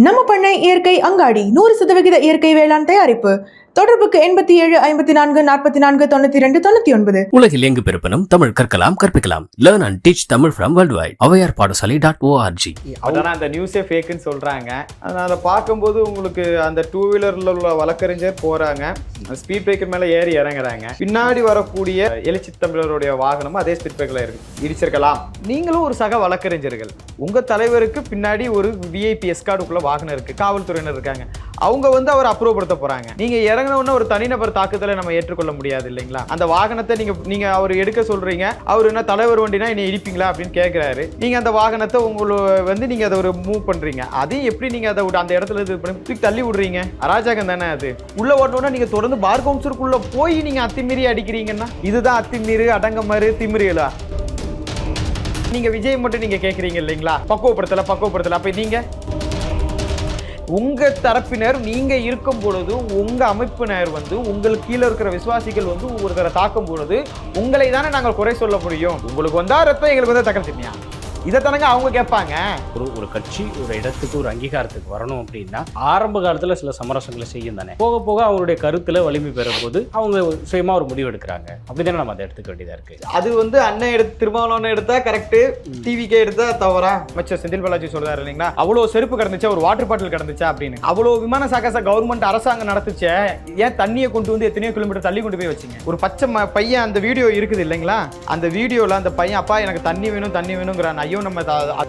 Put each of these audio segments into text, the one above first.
நம்ம பண்ணை இயற்கை அங்காடி 100% இயற்கை வேளாண் தயாரிப்பு. தொடர்புக்கு 8774449299. உலகில் எங்கு பிறப்பினும் தமிழ் கற்கலாம் கற்பிக்கலாம். Learn and teach Tamil from worldwide. Avvaiyar பாடசாலை.org. அதான் அந்த நியூஸே ஃபேக்குன்னு சொல்றாங்க. அதை பார்க்கும்போது உங்களுக்கு அந்த டூ வீலர்ல உள்ள வழக்கறிஞர் போறாங்க, ஸ்பீட் பிரேக்கர் மேல ஏறி இறங்குறாங்க. பின்னாடி வரக்கூடிய எழுச்சி தமிழருடைய வாகனம் அதே ஸ்பீட் பிரேக்கர்ல இடிச்சிருக்கலாம். நீங்களும் ஒரு சக வழக்கறிஞர்கள், உங்க தலைவருக்கு பின்னாடி ஒரு விஐபி எஸ்கார்டுக்குள்ள வாகனம் இருக்கு, காவல்துறையினர் இருக்காங்க, அவங்க அவர் அப்ரூவ் போறாங்க. நீங்க இறங்கின ஒரு தனிநபர் தாக்குதலை நம்ம ஏற்றுக்கொள்ள முடியாது இல்லைங்களா? அந்த வாகனத்தை நீங்க அவர் எடுக்க சொல்றீங்க, அவர் என்ன தலைவர் வண்டினா என்ன இடிப்பீங்களா அப்படின்னு கேட்கிறாரு. நீங்க அந்த வாகனத்தை நீங்க அதை ஒரு மூவ் பண்றீங்க, அதையும் எப்படி நீங்க அதை அந்த இடத்துல இது பண்ணி தள்ளி விடுறீங்க? அராஜகம் தானே அது. உள்ள ஓட்டணும்னா நீங்க தொடர்ந்து பார் கவுன்சிலுக்குள்ள போய் நீங்க அத்துமீறி அடிக்கிறீங்கன்னா இதுதான் அத்துமீறு, அடங்கமாறு, திமிரியலா? நீங்க விஜய் மட்டும் நீங்க கேட்கறீங்க இல்லைங்களா, பக்குவப்படுத்தல. அப்ப நீங்க உங்க தரப்பினர் நீங்க இருக்கும் பொழுது உங்க அமைப்பினர் உங்களுக்கு கீழே இருக்கிற விசுவாசிகள் ஒருத்தரை தாக்கும் பொழுது உங்களை தானே நாங்கள் குறை சொல்ல முடியும். உங்களுக்கு வந்தா ரத்தம், எங்களுக்கு தக்கல் தின்னியா? இதைத்தானங்க அவங்க கேட்பாங்க. ஒரு கட்சி ஒரு இடத்துக்கு ஒரு அங்கீகாரத்துக்கு வரணும் அப்படின்னா ஆரம்ப காலத்துல சில சமரசங்களை செய்யும் தானே. போக போக அவங்களுடைய கருத்துல வலிமை பெறும் போது அவங்க சுயமா ஒரு முடிவு எடுக்கிறாங்க. அப்படித்தானே நம்ம அதை எடுத்துக்க வேண்டியதா இருக்கு. அது அண்ணன் எடுத்து திருமாவளவன் எடுத்தா கரெக்ட், டிவிக்கே எடுத்தா தவறா? அமைச்சர் செந்தில் பாலாஜி சொல்றாரு இல்லைங்களா, அவ்வளவு செருப்பு கிடந்துச்சா, ஒரு வாட்டர் பாட்டில் கிடந்துச்சா அப்படின்னு. அவ்வளவு விமான சாகச கவர்மெண்ட் அரசாங்கம் நடத்துச்ச, ஏன் தண்ணியை கொண்டு எத்தனையோ கிலோமீட்டர் தள்ளி கொண்டு போய் வச்சுங்க? ஒரு பச்சை பையன், அந்த வீடியோ இருக்குது இல்லைங்களா, அந்த வீடியோல அந்த பையன் அப்பா எனக்கு தண்ணி வேணுங்கிறான். ஐயோ நம்ம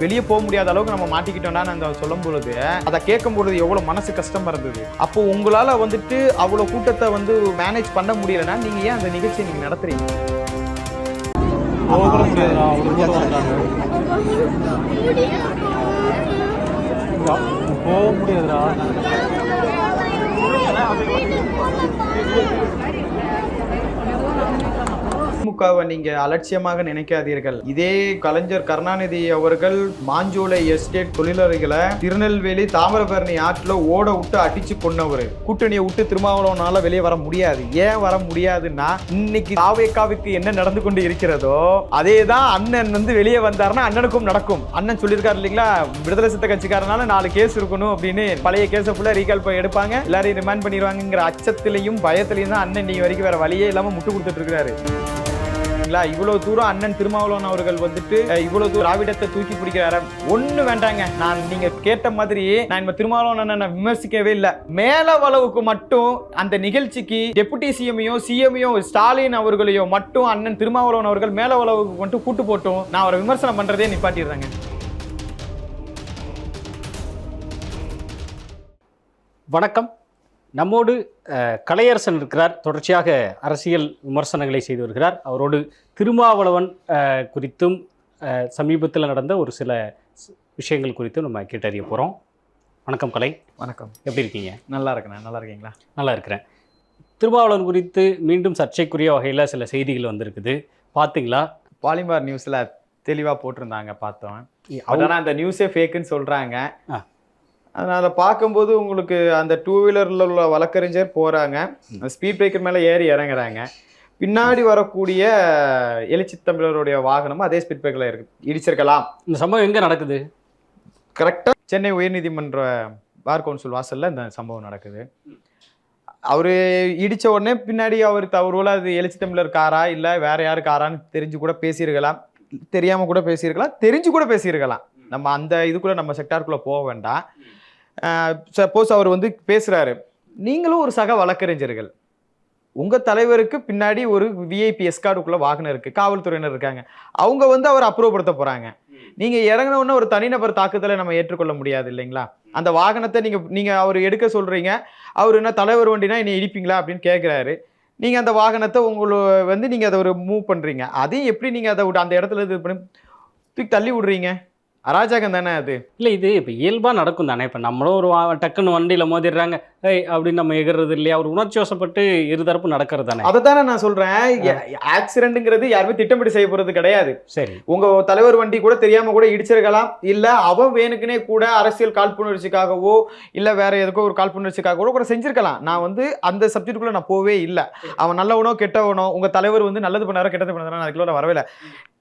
வெளியே போக முடியாத அளவுக்கு நம்ம மாட்டிக்கிட்டோம்னா சொல்லும் பொழுது அதை கேட்கும் பொழுது எவ்வளவு மனசு கஷ்டமா இருந்தது. அப்போ உங்களால அவ்வளவு கூட்டத்தை மேனேஜ் பண்ண முடியலன்னா நீங்க ஏன் அந்த நிகழ்ச்சியை நீங்க நடத்துறீங்க? போக முடியாதுடா. திமுகவை நீங்க அலட்சியமாக நினைக்காதீர்கள். இதே கலைஞர் கருணாநிதி அவர்கள் மாஞ்சோலை எஸ்டேட் தொழிலாளர்களை திருநெல்வேலி தாமிரபரணி ஆற்றுல ஓட விட்டு அடிச்சு கொண்டவர். கூட்டணியை விட்டு திருமாவளவனால வெளியே வர முடியாது. ஏன் வர முடியாதுன்னா, இன்னைக்கு தாவேக்காவுக்கு என்ன நடந்து கொண்டு இருக்கிறதோ அதேதான் அண்ணன் வெளியே வந்தாருன்னா அண்ணனுக்கும் நடக்கும். அண்ணன் சொல்லியிருக்காரு இல்லைங்களா, விடுதலை சித்த கட்சிக்காரனால 4 கேஸ் இருக்கணும் அப்படின்னு. பழைய கேஸை ஃபுல்லா ரீகால் எடுப்பாங்க, எல்லாரையும் ரிமாண்ட் பண்ணிடுவாங்கிற அச்சத்திலையும் பயத்திலையும் தான் அண்ணன் இன்னைக்கு வரைக்கும் வேற வழியே இல்லாம முட்டு கொடுத்துட்டு இருக்காரு. இவ்வளவு தூரம் அண்ணன் திருமாவளவன் அவர்கள் இவ்வளவு தூரம் திராவிடத்தை தூக்கி பிடிக்கிறாரு. ஒண்ணு வேண்டாங்க, நீங்க கேட்ட மாதிரி நான் திருமாவளவன் அண்ணன் விமர்சிக்கவே இல்லை. மேலவளவுக்கு மட்டும் அந்த நிகழ்ச்சிக்கு டெபுட்டி சிஎம்ஐயோ ஸ்டாலின் அவர்களையோ மட்டும் அண்ணன் திருமாவளவன் அவர்கள் மேலவளவுக்கு மட்டும் கூட்டு போட்டும் நான் அவரை விமர்சனம் பண்றதே நிப்பாட்டிடுறாங்க. வணக்கம். நம்மோடு கலையரசன் இருக்கிறார். தொடர்ச்சியாக அரசியல் விமர்சனங்களை செய்து வருகிறார். அவரோடு திருமாவளவன் குறித்தும் சமீபத்தில் நடந்த ஒரு சில விஷயங்கள் குறித்தும் நம்ம கேட்டறிய போகிறோம். வணக்கம் கலை. வணக்கம். எப்படி இருக்கீங்க? நல்லா இருக்கேன். நல்லா இருக்கீங்களா? நல்லா இருக்கிறேன். திருமாவளவன் குறித்து மீண்டும் சர்ச்சைக்குரிய வகையில் சில செய்திகள் வந்திருக்குது, பார்த்தீங்களா? பாலிமர் நியூஸில் தெளிவாக போட்டிருந்தாங்க, பார்த்தோம். ஆனால் அந்த நியூஸே ஃபேக்குன்னு சொல்கிறாங்க. அதனால் பார்க்கும்போது உங்களுக்கு அந்த டூ வீலரில் உள்ள வழக்கறிஞர் போகிறாங்க, ஸ்பீட் பிரேக்கர் மேலே ஏறி இறங்குறாங்க. பின்னாடி வரக்கூடிய எழுச்சி தமிழருடைய வாகனமும் அதே ஸ்பீட் பிரேக்கரில் இடிச்சிருக்கலாம். இந்த சம்பவம் எங்கே நடக்குது? கரெக்டாக சென்னை உயர்நீதிமன்ற பார் கவுன்சில் வாசலில் இந்த சம்பவம் நடக்குது. அவர் இடித்த உடனே பின்னாடி அவரோட அது எழுச்சி தமிழர் காரா இல்லை வேற யாரு காரான்னு தெரிஞ்சு கூட பேசியிருக்கலாம், தெரியாமல் கூட பேசியிருக்கலாம், தெரிஞ்சு கூட பேசியிருக்கலாம். நம்ம அந்த இதுக்குள்ளே நம்ம செக்டாருக்குள்ளே போக வேண்டாம். சப்போஸ் அவர் பேசுகிறாரு, நீங்களும் ஒரு சக வழக்கறிஞர்கள், உங்கள் தலைவருக்கு பின்னாடி ஒரு விஐபி எஸ்கார்டுக்குள்ள வாகனம் இருக்குது, காவல்துறையினர் இருக்காங்க, அவங்க அவர் அப்ரூவ் போகிறாங்க. நீங்கள் இறங்கின ஒரு தனிநபர் தாக்குதலை நம்ம ஏற்றுக்கொள்ள முடியாது இல்லைங்களா? அந்த வாகனத்தை நீங்கள் அவர் எடுக்க சொல்கிறீங்க, அவர் என்ன தலைவர் வண்டினா என்ன இடிப்பீங்களா அப்படின்னு கேட்குறாரு. நீங்கள் அந்த வாகனத்தை நீங்கள் அதை ஒரு மூவ் பண்ணுறீங்க, அதையும் எப்படி நீங்கள் அதை அந்த இடத்துல இது பண்ணி தூக்கி தள்ளி விடுறீங்க? அராஜகம் தானே அது. இல்லை, இது இப்போ இயல்பாக நடக்கும் தானே. இப்போ நம்மளும் ஒரு டக்குன்னு வண்டியில் மோதிடுறாங்க அப்படின்னு நம்ம எகிறது இல்லையா? ஒரு உணர்ச்சி வசப்பட்டு இருதரப்பு நடக்கிறது தானே. அதை தானே நான் சொல்கிறேன். ஆக்சிடென்ட்ங்கிறது யாருமே திட்டமிட்டு செய்ய போகிறது கிடையாது. சரி, உங்கள் தலைவர் வண்டி கூட தெரியாமல் கூட இடிச்சிருக்கலாம், இல்லை அவன் வேணுக்குனே கூட அரசியல் காழ்ப்புணர்ச்சிக்காகவோ இல்லை வேற எதுக்கோ ஒரு காழ்ப்புணர்ச்சிக்காகவோ கூட செஞ்சிருக்கலாம். நான் அந்த சப்ஜெக்டுக்குள்ளே நான் போவே இல்லை. அவன் நல்லவனோ கெட்டவனோ, உங்கள் தலைவர் நல்லது பண்ணாரோ கெட்டது பண்ணாரோ நான் அதுக்குள்ள வரவே இல்லை.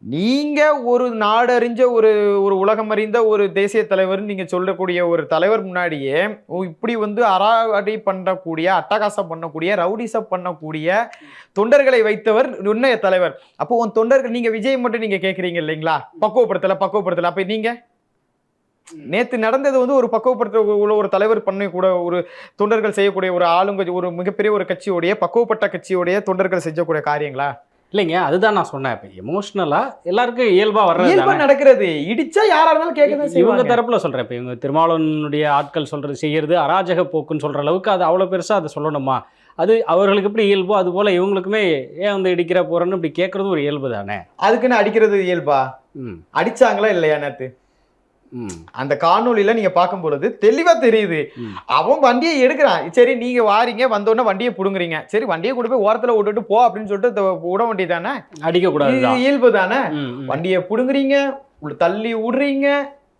நீங்க ஒரு நாடறிஞ்ச ஒரு ஒரு உலகம் அறிந்த ஒரு தேசிய தலைவர் நீங்க சொல்லக்கூடிய ஒரு தலைவர் முன்னாடியே இப்படி வந்து அராவடி பண்ணக்கூடிய, அட்டகாசம் பண்ணக்கூடிய, ரவுடிசம் பண்ணக்கூடிய தொண்டர்களை வைத்தவர் உன்னைய தலைவர். அப்போ உன் தொண்டர்கள், நீங்க விஜய் மட்டும் நீங்க கேக்குறீங்க இல்லைங்களா, பக்குவப்படுத்தல. அப்ப நீங்க நேத்து நடந்தது வந்து ஒரு பக்குவப்படுத்த ஒரு தலைவர் பண்ணக்கூடிய ஒரு தொண்டர்கள் செய்யக்கூடிய ஒரு ஆளுங்க, ஒரு மிகப்பெரிய ஒரு கட்சியோடைய பக்குவப்பட்ட கட்சியோடைய தொண்டர்கள் செஞ்சக்கூடிய காரியங்களா? இல்லைங்க, அதுதான் நான் சொன்னேன். இப்போ எமோஷனலா எல்லாருக்கும் இயல்பா இயல்பா வர்றது நடக்கிறது. இடிச்சா யாரா இருந்தாலும் கேட்கதான் இவங்க செய்வாங்க. தரப்புல சொல்றேன். இப்போ இவங்க திருமாவளவனுடைய ஆட்கள் சொல்றது செய்யறது அராஜக போக்குன்னு சொல்ற அளவுக்கு அது அவ்வளவு பெருசா அதை சொல்லணுமா? அது அவர்களுக்கு எப்படி இயல்போ அது போல இவங்களுக்குமே ஏன் வந்து இடிக்கிற போறன்னு இப்படி கேட்கறது ஒரு இயல்பு தானே. அதுக்குன்னு அடிக்கிறது இயல்பா? அடிச்சாங்களா இல்லையா நேத்து? அந்த காணொலியில நீங்க பார்க்கும் பொழுது தெளிவா தெரியுது. அவன் வண்டியை எடுக்கிறான். சரி, நீங்க வாரீங்க, வந்தோடனே வண்டியை புடுங்குறீங்க. சரி, வண்டியை கொண்டு போய் ஓரத்துல விட்டுட்டு போ அப்படின்னு சொல்லிட்டு விட வேண்டியதானே? அடிக்க கூடாது, இயல்பு தானே. வண்டியை புடுங்குறீங்க, தள்ளி விடுறீங்க,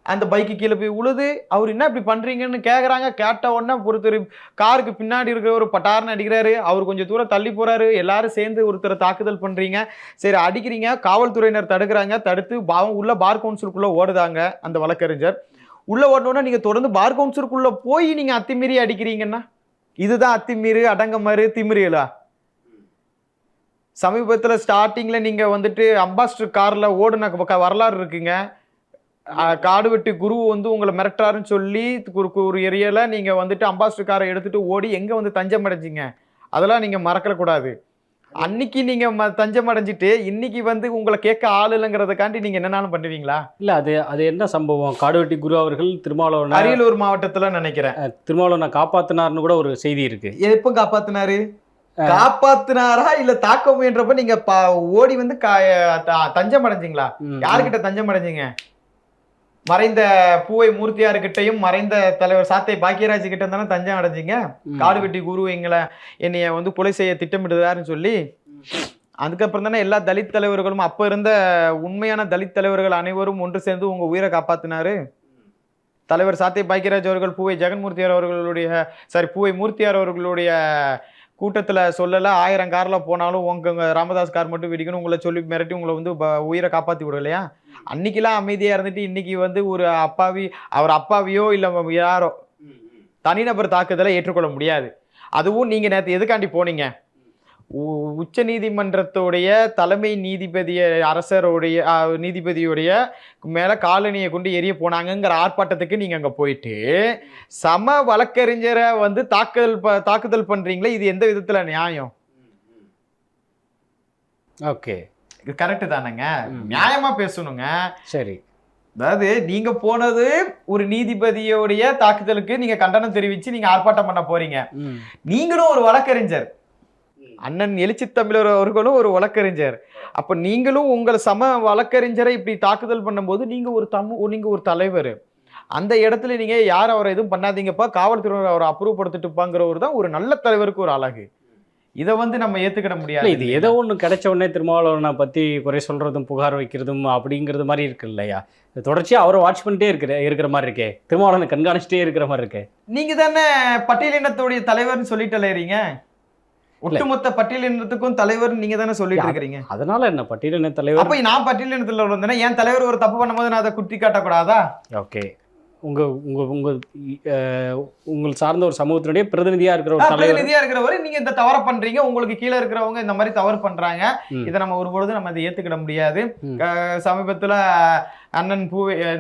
அந்த பைக்கு கீழே போய் உழுது. அவர் என்ன இப்படி பண்றீங்கன்னு கேக்குறாங்க. கேட்ட உடனே ஒருத்தர் காருக்கு பின்னாடி இருக்கிற ஒரு பட்டார்னு அடிக்கிறாரு. அவர் கொஞ்சம் தூரம் தள்ளி போறாரு. எல்லாரும் சேர்ந்து ஒருத்தரை தாக்குதல் பண்றீங்க. சரி, அடிக்கிறீங்க. காவல்துறையினர் தடுக்கிறாங்க. தடுத்து உள்ள பார் கவுன்சிலுக்குள்ள ஓடுதாங்க அந்த வழக்கறிஞர். உள்ள ஓடணும்னா நீங்க தொடர்ந்து பார் கவுன்சிலுக்குள்ள போய் நீங்க அத்துமீறி அடிக்கிறீங்கன்னா இதுதான் அத்துமீறு, அடங்கமறு, திமிரியலா? சமீபத்துல ஸ்டார்டிங்ல நீங்க வந்துட்டு அம்பாஸ்டர் கார்ல ஓடுன வரலாறு இருக்குங்க. காடு வெட்டி குரு வந்து உங்களை மிரட்டுறாருன்னு சொல்லி ஒரு ஏரியால நீங்க வந்துட்டு அம்பாஸ்டர் காரை எடுத்துட்டு ஓடி எங்க வந்து தஞ்சம் அடைஞ்சிங்க. அதெல்லாம் நீங்க மறக்க கூடாது. அன்னைக்கு நீங்க தஞ்சம் அடைஞ்சிட்டு இன்னைக்கு வந்து உங்களை கேட்க ஆள் இல்லைங்கிறதுக்காண்டி நீங்க என்னன்னாலும் பண்ணுவீங்களா? இல்ல, அது என்ன சம்பவம்? காடுவெட்டி குரு அவர்கள் திருமாவளவன் அரியலூர் மாவட்டத்துல நினைக்கிறேன் திருமாவளவனை காப்பாத்தினார்னு கூட ஒரு செய்தி இருக்கு. எப்ப காப்பாத்தினாரா இல்ல தாக்க முயன்றப்ப நீங்க ஓடி வந்து தஞ்சம் அடைஞ்சிங்களா? யாருக்கிட்ட தஞ்சம் அடைஞ்சிங்க? மறைந்த பூவை மூர்த்தியார்கிட்டையும் மறைந்த தலைவர் சாத்தை பாக்கியராஜ் கிட்ட தானே தஞ்சம் அடைஞ்சிங்க. காடு வெட்டி குரு என்னைய வந்து கொலை செய்ய திட்டமிடுறாருன்னு சொல்லி. அதுக்கப்புறம் தானே எல்லா தலித் தலைவர்களும், அப்ப இருந்த உண்மையான தலித் தலைவர்கள் அனைவரும் ஒன்று சேர்ந்து உங்க உயிரை காப்பாத்தினாரு. தலைவர் சாத்தை பாக்கியராஜ் அவர்கள் பூவை மூர்த்தியார் அவர்களுடைய கூட்டத்துல சொல்லல, 1000 கார்ல போனாலும் உங்க ராமதாஸ் கார் மட்டும் வெடிக்கணும் உங்களை சொல்லி மிரட்டி உங்களை வந்து உயிரை காப்பாத்தி விடலையா? அன்னைக்கெல்லாம் அமைதியா இருந்துட்டு இன்னைக்கு வந்து ஒரு அவர் அப்பாவியோ இல்ல யாரோ தனிநபர் தாக்குதலை ஏற்றுக்கொள்ள முடியாது. அதுவும் நீங்க நேற்று எதுக்காண்டி போனீங்க? உச்ச நீதிமன்றத்துடைய தலைமை நீதிபதியுடைய மேல காலனியை கொண்டு எரிய போனாங்கிற ஆர்ப்பாட்டத்துக்கு நீங்க அங்க போயிட்டு சம வழக்கறிஞரை வந்து தாக்குதல் பண்றீங்களே, இது எந்த விதத்துல நியாயம்? ஓகே, இது கரெக்ட் தானேங்க? நியாயமா பேசணுங்க. சரி, அதாவது நீங்க போனது ஒரு நீதிபதியோடைய தாக்குதலுக்கு நீங்க கண்டனம் தெரிவிச்சு நீங்க ஆர்ப்பாட்டம் பண்ண போறீங்க. நீங்களும் ஒரு வழக்கறிஞர், அண்ணன் எழுச்சி தமிழர் அவர்களும் ஒரு வழக்கறிஞர். அப்ப நீங்களும் உங்களை சம வழக்கறிஞரை இப்படி தாக்குதல் பண்ணும்போது நீங்க ஒரு தலைவர். அந்த இடத்துல நீங்க யார் அவரை எதுவும் பண்ணாதீங்கப்பா, காவல்துறையினர் அவரை அப்ரூவ் தான் ஒரு நல்ல தலைவருக்கு ஒரு அழகு. இதை வந்து நம்ம ஏத்துக்கிட முடியாது. இது ஏதோ ஒண்ணு கிடைச்ச உடனே திருமாவளவனை பத்தி குறை சொல்றதும் புகார் வைக்கிறதும் அப்படிங்கிறது மாதிரி இருக்கு இல்லையா? தொடர்ச்சியா அவரை வாட்ச் பண்ணிட்டே இருக்கிற மாதிரி இருக்கே, திருமாவளவனை கண்காணிச்சுட்டே இருக்கிற மாதிரி இருக்கு. நீங்க தானே பட்டியலினத்துடைய தலைவர்னு சொல்லிட்டு ஒட்டுமொத்த பட்டியலினத்துக்கும் தலைவர் நீங்க தானே சொல்லிட்டு இருக்கிறீங்க. அதனால என்ன பட்டியலின தலைவர்? அப்ப நான் பட்டியலினத்துல வந்தேன்னா என் தலைவர் ஒரு தப்பு பண்ணும்போது நான் அதை குட்டி காட்டக்கூடாதா? ஓகே, உங்க உங்க உங்க உங்கள் சார்ந்த ஒரு சமூகத்தினுடைய பிரதிநிதியா இருக்கிறவர் நீங்க இந்த தவற பண்றீங்க, உங்களுக்கு கீழே இருக்கிறவங்க இந்த மாதிரி தவறு பண்றாங்க, இதை நம்ம ஒருபொழுது நம்ம இதை ஏத்துக்கிட முடியாது. சமீபத்துல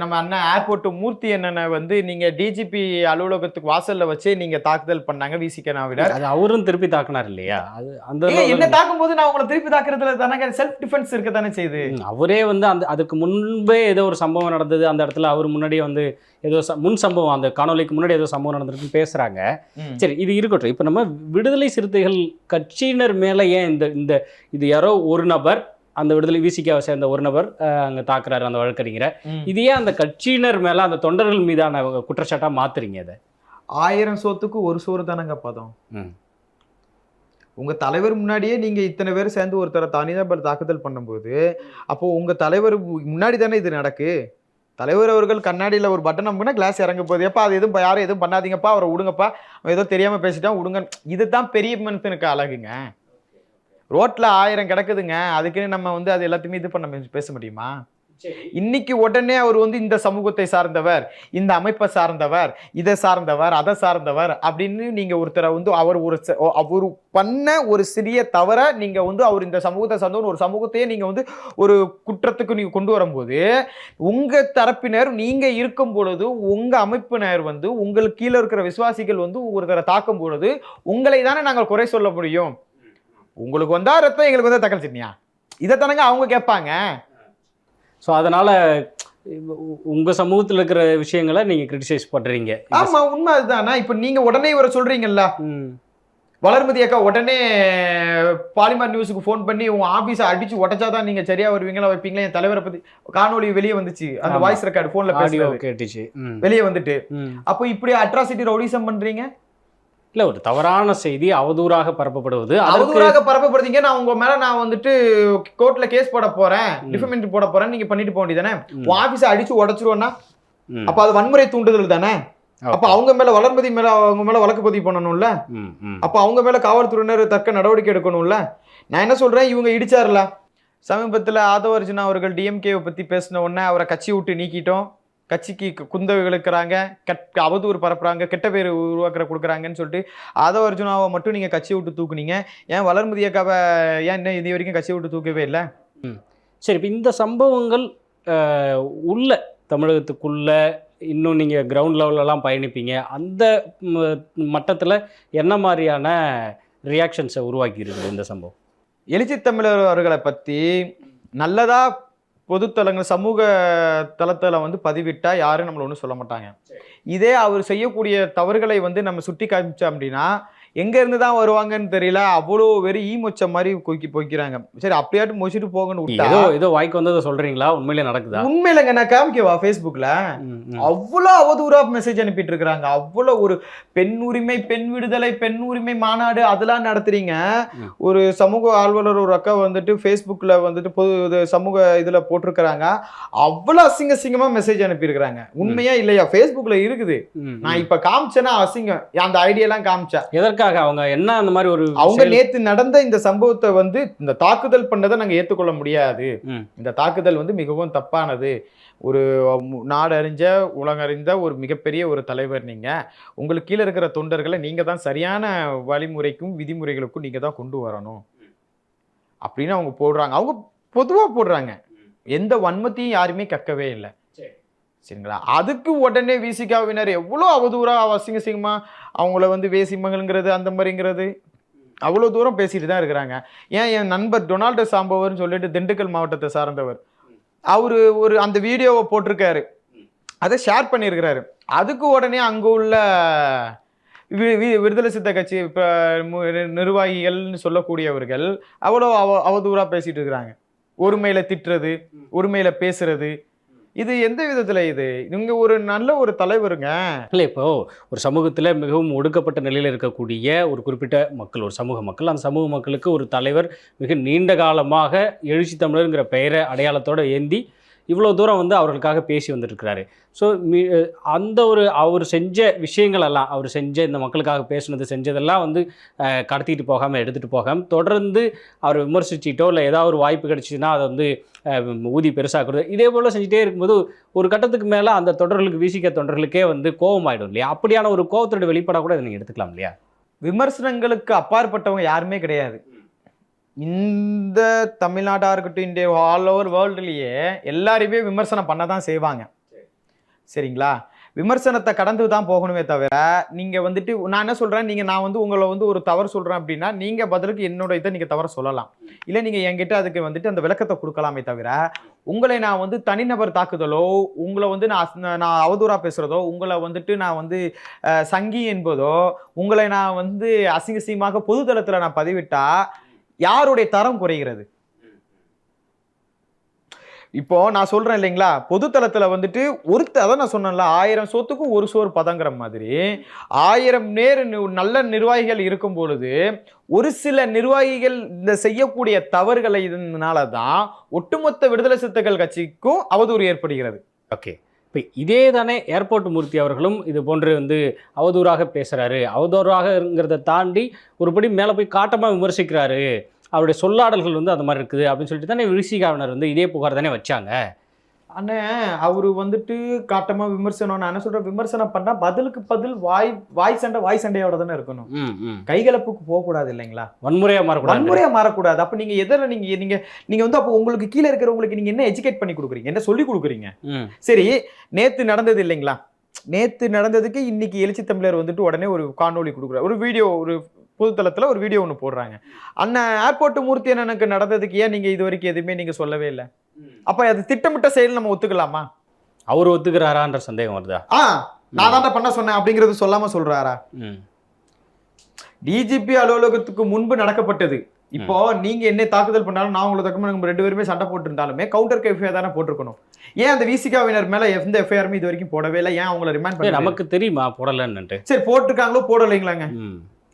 நம்ம அண்ணன் ஏர்போர்ட் மூர்த்தி அண்ணனை வந்து நீங்க டிஜிபி அலுவலகத்துக்கு வாசல்ல வச்சு நீங்க தாக்குதல் பண்ணாங்க விசிகனாவிடர். அது அவரும் திருப்பி தாக்குனார் இல்லையா? அது அந்த என்ன தாக்கும் போது நான் உங்களை திருப்பி தாக்குறதுல தானே செல்ஃப் டிஃபென்ஸ் இருக்க தானே செய்யுது. அவரே வந்து அதுக்கு முன்பே ஏதோ ஒரு சம்பவம் நடந்தது, அந்த இடத்துல அவர் முன்னாடியே வந்து ஏதோ முன் சம்பவம், அந்த காணொலிக்கு முன்னாடி ஏதோ சம்பவம் நடந்திருக்குன்னு பேசுறாங்க. சரி, இது இருக்கட்டும். இப்ப நம்ம விடுதலை சிறுத்தைகள் கட்சியினர் மேல ஏன் இந்த இது யாரோ ஒரு நபர், அந்த விடுதலை விசிகாவை சேர்ந்த ஒரு நபர் அங்க தாக்குறாரு அந்த வழக்கறிஞரை, இது ஏன் அந்த கட்சியினர் மேல அந்த தொண்டர்கள் மீதான குற்றச்சாட்டா மாத்துறீங்க? அதை 1000 சோத்துக்கு ஒரு சோறு தானங்க பதம். உங்க தலைவர் முன்னாடியே நீங்க இத்தனை பேர் சேர்ந்து ஒருத்தரை தனிநபர் தாக்குதல் பண்ணும்போது அப்போ உங்க தலைவர் முன்னாடி தானே இது நடக்கு. தலைவர் அவர்கள் கண்ணாடியில ஒரு பட்டன் அமுக்குனா கிளாஸ் இறங்க போகுது. எப்பா அது எதுவும் யாரும் எதுவும் பண்ணாதீங்கப்பா, அவரை விடுங்கப்பா, அவன் ஏதோ தெரியாம பேசிட்டான் விடுங்க. இதுதான் பெரிய மனுஷனுக்கு அழகுங்க. ரோட்ல 1000 கிடக்குதுங்க, அதுக்குன்னு நம்ம வந்து அது எல்லாத்தையுமே இது பண்ண பேச முடியுமா? இன்னைக்கு உடனே அவர் வந்து இந்த சமூகத்தை சார்ந்தவர், இந்த அமைப்பை சார்ந்தவர், இதை சார்ந்தவர், அதை சார்ந்தவர் அப்படின்னு நீங்க ஒருத்தரை வந்து அவர் பண்ண ஒரு சிறிய தவற நீங்க வந்து அவர் இந்த சமூகத்தை சார்ந்தவர் ஒரு சமூகத்தையே நீங்க வந்து ஒரு குற்றத்துக்கு நீங்க கொண்டு வரும்போது உங்க தரப்பினர் நீங்க இருக்கும் பொழுது உங்க அமைப்பினர் வந்து உங்களுக்கு கீழே இருக்கிற விசுவாசிகள் வந்து ஒருத்தரை தாக்கும் பொழுது உங்களை தானே நாங்கள் குறை சொல்ல முடியும். உங்களுக்கு வந்தா ரத்தம், எங்களுக்கு வந்தா தக்காளி சட்னியா? இதைத்தானங்க அவங்க கேட்பாங்க. ஸோ அதனால் உங்கள் சமூகத்தில் இருக்கிற விஷயங்களை நீங்கள் கிரிட்டிசைஸ் பண்ணுறீங்க. ஆமா, உண்மை அதுதானா? இப்போ நீங்கள் உடனே இவரை சொல்கிறீங்கல்ல, வளர்மதி அக்கா உடனே பாலிமர் நியூஸுக்கு ஃபோன் பண்ணி உங்கள் ஆஃபீஸை அடித்து உடச்சாதான் நீங்கள் சரியாக வருவீங்களா வைப்பீங்களா? என் தலைவரை பற்றி காணொலி வெளியே வந்துச்சு, அந்த வாய்ஸ் ரெக்கார்டு ஃபோனில் பேசுறது கேட்டுச்சு, வெளியே வந்துட்டு. அப்போ இப்படி அட்ராசிட்டி ரவுடிசம் பண்ணுறீங்க? இல்லை, ஒரு தவறான செய்தி அவதூறாக பரப்பப்படுவது. அவதூறாக பரப்பப்படுறீங்க. நான் உங்க மேல நான் வந்துட்டு கோர்ட்ல கேஸ் போட போறேன், டிஃபமெண்ட் போட போறேன், நீங்க பண்ணிட்டு போக வேண்டியதானே? ஆபீஸை அடிச்சு உடைச்சிருவோம்னா அப்ப அது வன்முறை தூண்டுதல் தானே? அப்ப அவங்க மேல வளர்மதி மேல அவங்க மேல வழக்கு பதிவு பண்ணணும்ல, அப்ப அவங்க மேல காவல்துறையினர் தக்க நடவடிக்கை எடுக்கணும்ல. நான் என்ன சொல்றேன், இவங்க இடிச்சாருல சமீபத்தில் ஆதவ அர்ஜுனா அவர்கள் டிஎம்கேவை பத்தி பேசின உடனே அவரை கட்சி விட்டு நீக்கிட்டோம், கட்சிக்கு குந்தவை இழுக்கிறாங்க, அவதூறு பரப்புறாங்க, கெட்ட பேர் உருவாக்குற கொடுக்குறாங்கன்னு சொல்லிட்டு ஆதவ அர்ஜுனாவை மட்டும் நீங்கள் கட்சியை விட்டு தூக்குனீங்க. ஏன் வளர்மதி அக்காவை ஏன் இன்னும் இது வரைக்கும் கட்சியை விட்டு தூக்கவே இல்லை? சரி, இப்போ இந்த சம்பவங்கள் உள்ள தமிழகத்துக்குள்ள இன்னும் நீங்கள் கிரவுண்ட் லெவலெலாம் பயணிப்பீங்க, அந்த மட்டத்தில் என்ன மாதிரியான ரியாக்ஷன்ஸை உருவாக்கியிருக்கு இந்த சம்பவம்? எழுச்சி தமிழர் அவர்களை பற்றி நல்லதா பொதுத்தலங்கள் சமூக தளத்தில் வந்து பதிவிட்டா யாரும் நம்மளை ஒன்றும் சொல்ல மாட்டாங்க. இதே அவர் செய்யக்கூடிய தவறுகளை வந்து நம்ம சுட்டி காமிச்சோம் அப்படின்னா எங்க இருந்து தான் வருவாங்கன்னு தெரியல, அவ்வளோ வெறும் ஈமொச்ச மாதிரி போய்க்கிறாங்க. சரி, அப்படியாட்டு மொச்சிட்டு போங்கன்னு ஏதோ வாய்க்கு வந்ததை சொல்றீங்களா? உண்மையிலே நடக்குதா? உண்மையிலங்க, நான் காமிக்கவா ஃபேஸ்புக்ல அவ்வளோ அவதூறா மெசேஜ் அனுப்பிட்டு இருக்கிறாங்க. அவ்வளோ ஒரு பெண் உரிமை, பெண் விடுதலை, பெண் உரிமை மாநாடு அதெல்லாம் நடத்துறீங்க. ஒரு சமூக ஆர்வலர் ஒரு அக்கா வந்துட்டு ஃபேஸ்புக்ல வந்துட்டு பொது சமூக இதுல போட்டிருக்கிறாங்க, அவ்வளோ அசிங்கமா மெசேஜ் அனுப்பியிருக்கிறாங்க. உண்மையா இல்லையா? ஃபேஸ்புக்ல இருக்குது. நான் இப்ப காமிச்சேன்னா அசிங்கம், அந்த ஐடியாலாம் காமிச்சேன். அவங்க என்ன அந்த மாதிரி ஒரு அவங்க நேத்து நடந்த இந்த சம்பவத்தை வந்து இந்த தாக்குதல் பண்ணதை நாங்க ஏத்துக்கொள்ள முடியாது. இந்த தாக்குதல் வந்து மிகவும் தப்பானது. ஒரு நாடறிஞ்ச உலகறிந்த ஒரு மிகப்பெரிய ஒரு தலைவர் நீங்க, உங்களுக்கு கீழே இருக்கிற தொண்டர்களை நீங்க தான் சரியான வழிமுறைக்கும் விதிமுறைகளுக்கும் நீங்க தான் கொண்டு வரணும் அப்படின்னு அவங்க போடுறாங்க. அவங்க பொதுவா போடுறாங்க, எந்த வன்மத்தையும் யாருமே கக்கவே இல்லை. சரிங்களா? அதுக்கு உடனே விசிகாவினர் எவ்வளோ அவதூறா அசிங்கமா அவங்கள வந்து வேசிமங்கள்ங்கிறது அந்த மாதிரிங்கிறது அவ்வளோ தூரம் பேசிட்டு தான் இருக்கிறாங்க. ஏன் என் நண்பர் டொனால்டு சாம்பவர்னு சொல்லிட்டு திண்டுக்கல் மாவட்டத்தை சார்ந்தவர், அவரு ஒரு அந்த வீடியோவை போட்டிருக்காரு, அதை ஷேர் பண்ணியிருக்கிறாரு. அதுக்கு உடனே அங்கே உள்ள விடுதலை சித்த கட்சி நிர்வாகிகள்னு சொல்லக்கூடியவர்கள் அவ்வளோ அவதூறா பேசிட்டு இருக்கிறாங்க. ஒருமையில திட்டுறது, ஒருமையில பேசுறது, இது எந்த விதத்துல? இது நீங்க ஒரு நல்ல ஒரு தலைவருங்க. இல்லை, இப்போ ஒரு சமூகத்தில் மிகவும் ஒடுக்கப்பட்ட நிலையில் இருக்கக்கூடிய ஒரு குறிப்பிட்ட மக்கள், ஒரு சமூக மக்கள், அந்த சமூக மக்களுக்கு ஒரு தலைவர் மிக நீண்ட காலமாக எழுச்சி தமிழருங்கிற பெயரை அடையாளத்தோடு ஏந்தி இவ்வளோ தூரம் வந்து அவர்களுக்காக பேசி வந்துட்டுருக்கிறாரு. ஸோ அந்த ஒரு அவர் செஞ்ச விஷயங்களெல்லாம், அவர் செஞ்ச இந்த மக்களுக்காக பேசுனது செஞ்சதெல்லாம் வந்து கடத்திட்டு போகாமல் எடுத்துகிட்டு போகாமல் தொடர்ந்து அவர் விமர்சிச்சிட்டோ இல்லை ஏதாவது ஒரு வாய்ப்பு கிடச்சின்னா அதை வந்து ஊதி பெருசாக்குறது, இதே போல் செஞ்சுட்டே இருக்கும்போது ஒரு கட்டத்துக்கு மேலே அந்த தொடர்களுக்கு விசிக தொண்டர்களுக்கே வந்து கோபமாயிடும் இல்லையா? அப்படியான ஒரு கோபத்தோட வெளிப்பாடாக கூட இதை நீங்கள் எடுத்துக்கலாம் இல்லையா? விமர்சனங்களுக்கு அப்பாற்பட்டவங்க யாருமே கிடையாது. இந்த தமிழ்நாடாக இருக்கட்டும், இந்தியா ஆல் ஓவர் வேர்ல்டுலேயே எல்லாரையுமே விமர்சனம் பண்ண தான் செய்வாங்க. சரிங்களா? விமர்சனத்தை கடந்து தான் போகணுமே தவிர நீங்கள் வந்துட்டு நான் என்ன சொல்கிறேன், நான் வந்து உங்களை வந்து ஒரு தவறு சொல்கிறேன் அப்படின்னா நீங்கள் பதிலுக்கு என்னோட இதை நீங்கள் தவறு சொல்லலாம், இல்லை நீங்கள் என்கிட்ட அதுக்கு வந்துட்டு அந்த விளக்கத்தை கொடுக்கலாமே தவிர உங்களை நான் வந்து தனிநபர் தாக்குதலோ, உங்களை வந்து நான் அவதூறாக பேசுகிறதோ, உங்களை வந்துட்டு நான் வந்து சங்கி என்பதோ, உங்களை நான் வந்து அசிங்கசியமாக பொதுதளத்தில் நான் பதிவிட்டா யாருடைய தரம் குறைகிறது? இப்போ நான் சொல்றேன் இல்லைங்களா, பொதுத்தளத்துல வந்துட்டு அதான் நான் சொன்னேன்ல, 1000 சோத்துக்கு ஒரு சோறு பதங்கிற மாதிரி 1000 நல்ல நிர்வாகிகள் இருக்கும் பொழுது ஒரு சில நிர்வாகிகள் இந்த செய்யக்கூடிய தவறுகளை இதனால தான் ஒட்டுமொத்த விடுதலை சிறுத்தைகள் கட்சிக்கும் அவதூறு ஏற்படுகிறது. ஓகே, இப்போ இதே தானே ஏர்போர்ட் மூர்த்தி அவர்களும் இது போன்று வந்து அவதூறாக பேசுகிறாரு, அவதூறாகங்கிறத தாண்டி ஒருபடி மேலே போய் காட்டமாக விமர்சிக்கிறாரு அவருடைய சொல்லாடல்கள் வந்து அந்த மாதிரி இருக்குது அப்படின்னு சொல்லிட்டு தானே விசிகாவினர் வந்து இதே புகார் தானே வச்சாங்க. அண்ணே அவரு வந்துட்டு காட்டமா விமர்சனம், நான் என்ன சொல்றேன், விமர்சனம் பண்ணா பதிலுக்கு பதில் வாய் சண்டையோட தானே இருக்கணும். கைகலப்புக்கு போக கூடாது இல்லைங்களா, வன்முறையா மாறக்கூடாது. அப்ப நீங்க எதிர நீங்க வந்து அப்போ உங்களுக்கு கீழே இருக்கிறவங்களுக்கு நீங்க என்ன எஜுகேட் பண்ணி கொடுக்குறீங்க, என்ன சொல்லி கொடுக்குறீங்க? சரி, நேத்து நடந்தது இல்லைங்களா, நேத்து நடந்ததுக்கு இன்னைக்கு எழுச்சி தமிழர் வந்துட்டு உடனே ஒரு காணொலி கொடுக்குறாரு, ஒரு வீடியோ, ஒரு பொதுத்தளத்துல ஒரு வீடியோ ஒன்று போடுறாங்க. அண்ணன் ஏர்போர்ட் மூர்த்தி அண்ணனுக்கு நடந்ததுக்கு ஏன் நீங்க இது வரைக்கும் எதுவுமே நீங்க சொல்லவே இல்லை? அப்ப அது திட்டமிட்ட செயல் நம்ம ஒத்துக்கலாமா? அவர் ஒத்துக்கிறாரான்ற சந்தேகம் வருதா? நான் தான் பண்ண சொன்னேன் அப்படிங்கறது சொல்லாம சொல்றாரா? டிஜிபி அலுவலகத்துக்கு முன்பு நடக்கப்பட்டது. இப்போ நீங்க என்ன தாக்குதல் பண்ணாலும் நான் உங்களை தக்க ரெண்டு பேருமே சண்டை போட்டு இருந்தாலுமே கவுண்டர் எஃப்ஐஆர் தானே போட்டிருக்கணும். ஏன் அந்த விசிகாவினர் மேல எந்த எஃப்ஐஆருமே இது வரைக்கும் போடவே இல்லை? ஏன் அவங்களை ரிமாண்ட் பண்ணி? நமக்கு தெரியுமா போடலன்னு? சரி, போட்டிருக்காங்களோ போடலைங்களாங்க?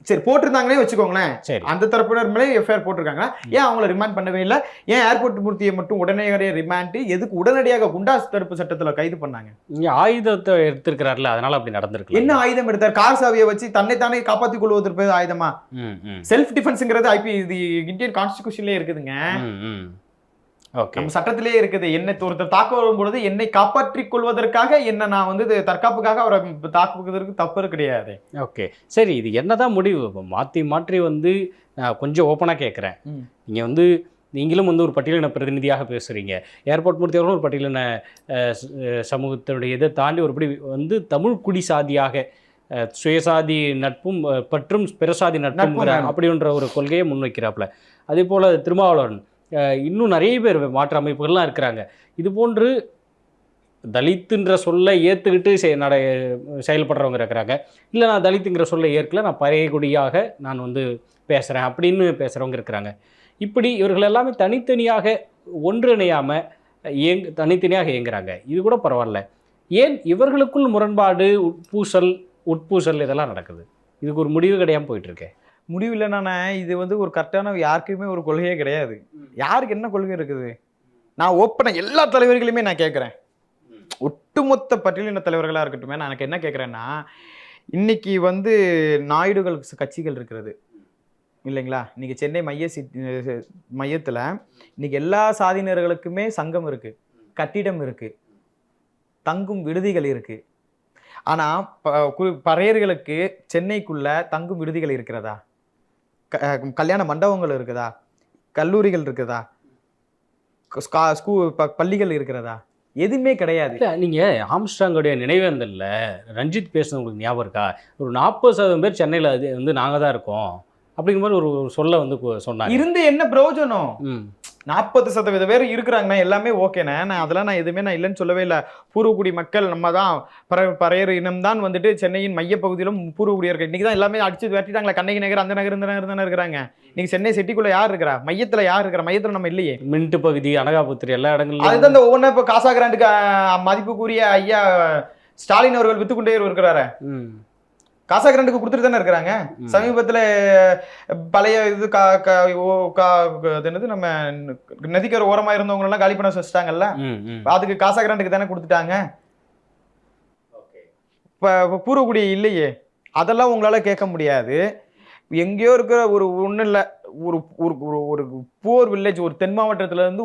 சரி, போட்டிருந்தாங்களே வச்சுக்கோங்களேன், அந்த தரப்பினர் மேலே எஃப்ஐஆர் போட்டிருக்காங்க, ஏன் அவங்களை ரிமாண்ட் பண்ணவே இல்லை? ஏன் ஏர்போர்ட் மூர்த்தியை மட்டும் உடனடியாக ரிமாண்ட், எதுக்கு உடனடியாக குண்டாஸ் தடுப்பு சட்டத்துல கைது பண்ணாங்க? இங்க ஆயுதத்தை எடுத்திருக்கிறாருல, அதனால அப்படி நடந்திருக்கு. என்ன ஆயுதம் எடுத்தார்? கார் சாவியை வச்சு தன்னைத்தானே காப்பாற்றிக் கொள்வதற்கு ஆயுதமா? செல்ஃப் டிஃபென்ஸ்ங்கிறது இது இந்தியன் கான்ஸ்டிடியூஷன்லயே இருக்குதுங்க, நம்ம சட்டத்திலே இருக்குது. என்னை ஒருத்தர் தாக்க வரும்பொழுது என்னை காப்பாற்றிக் கொள்வதற்காக என்ன நான் வந்து தற்காப்புக்காக அவரை தாக்குவதற்கு தப்பு கிடையாது. ஓகே, சரி, இது என்னதான் முடிவு? மாற்றி வந்து நான் கொஞ்சம் ஓப்பனாக கேட்குறேன். நீங்கள் வந்து நீங்களும் வந்து ஒரு பட்டியலின பிரதிநிதியாக பேசுகிறீங்க, ஏர்போர்ட் மூர்த்தி அவர்களும் ஒரு பட்டியலின சமூகத்தினுடைய இதை தாண்டி ஒருபடி வந்து தமிழ் குடி சாதியாக சுயசாதி நட்பும் பற்றும் பிறசாதி நட்புங்கிற அப்படின்ற ஒரு கொள்கையை முன்வைக்கிறாப்புல. அதே போல் திருமாவளவன், இன்னும் நிறைய பேர் மாற்று அமைப்புகள்லாம் இருக்கிறாங்க. இது போன்று தலித்துன்ற சொல்லை ஏற்றுக்கிட்டு செயல்படுறவங்க இருக்கிறாங்க. இல்லை, நான் தலித்துங்கிற சொல்லை ஏற்கல, நான் பறையகுடியாக நான் வந்து பேசுகிறேன் அப்படின்னு பேசுகிறவங்க இருக்கிறாங்க. இப்படி இவர்கள் எல்லாமே தனித்தனியாக ஒன்றிணையாமல் தனித்தனியாக இயங்குறாங்க. இது கூட பரவாயில்ல. ஏன் இவர்களுக்குள் முரண்பாடு, உட்பூசல் இதெல்லாம் நடக்குது? இதுக்கு ஒரு முடிவு கிடையாமல் போயிட்டுருக்கேன். முடிவு இல்லைன்னா இது வந்து ஒரு கரெக்டான, யாருக்குமே ஒரு கொள்கையே கிடையாது. யாருக்கு என்ன கொள்கை இருக்குது? நான் ஓப்பனாக எல்லா தலைவர்களுமே நான் கேட்குறேன், ஒட்டுமொத்த பட்டியலின தலைவர்களாக இருக்கட்டும், நான் எனக்கு என்ன கேட்குறேன்னா, இன்னைக்கு வந்து நாயுடுகள் கட்சிகள் இருக்கிறது இல்லைங்களா? இன்னைக்கு சென்னை மையத்தில் இன்னைக்கு எல்லா சாதியினர்களுக்குமே சங்கம் இருக்கு, கட்டிடம் இருக்கு, தங்கும் விடுதிகள் இருக்கு. ஆனால் பறையர்களுக்கு சென்னைக்குள்ள தங்கும் விடுதிகள் இருக்கிறதா? கல்யாண மண்டபங்கள் இருக்குதா? கல்லூரிகள் இருக்குதா? பள்ளிகள் இருக்கிறதா? எதுவுமே கிடையாது. நீங்கள் ஆம்ஸ்ட்ராங்கோடைய நினைவேந்தலில் ரஞ்சித் பேசுனது உங்களுக்கு ஞாபகம் இருக்கா? ஒரு 40% பேர் சென்னையில் வந்து நாங்கள் தான் இருக்கோம் அப்படிங்கிற மாதிரி ஒரு சொல்ல வந்து சொன்னாங்க. இருந்து என்ன பிரயோஜனம்? 40% பேர் இருக்கிறாங்கண்ணா, எல்லாமே ஓகேண்ணே, நான் அதெல்லாம் நான் எதுவுமே நான் இல்லைன்னு சொல்லவே இல்லை. பூர்வக்குடி மக்கள் நம்ம தான், பறையர் இனம் தான் வந்துட்டு சென்னையின் மையப்பகுதியிலும் பூர்வக்குடியர்கள். இன்னைக்கு தான் எல்லாமே அடிச்சு வெட்டிட்டாங்களா, கண்ணகி நகர், அந்த நகர், இந்த நகர் தானே இருக்கிறாங்க. இன்னைக்கு சென்னை சிட்டிக்குள்ள யார் இருக்கிறா? மையத்தில் யார் இருக்கிற? மையத்தில் நம்ம இல்லையே. மின்ட்டு பகுதி, அனகாபுத்திரி, எல்லா இடங்களும் அதுதான் இந்த ஒவ்வொன்றும். இப்போ காசா கிராண்டுக்கு மதிப்புக்குரிய ஐயா ஸ்டாலின் அவர்கள் வித்துக்கொண்டே இருக்கிறாரு. காசா கிராண்டுக்கு கொடுத்துட்டு தானே இருக்கிறாங்க. சமீபத்தில் பழைய இது என்னது, நம்ம நதிக்கரை ஓரமாக இருந்தவங்க எல்லாம் காலி பண்ண வச்சுட்டாங்கல்ல, அதுக்கு காசா கிராண்டுக்கு தானே கொடுத்துட்டாங்க. இப்போ பூர்வக்குடி இல்லையே, அதெல்லாம் உங்களால கேட்க முடியாது. எங்கேயோ இருக்கிற ஒரு ஒன்றும் இல்லை, ஒரு ஒரு புவர் வில்லேஜ், ஒரு தென் மாவட்டத்துல இருந்து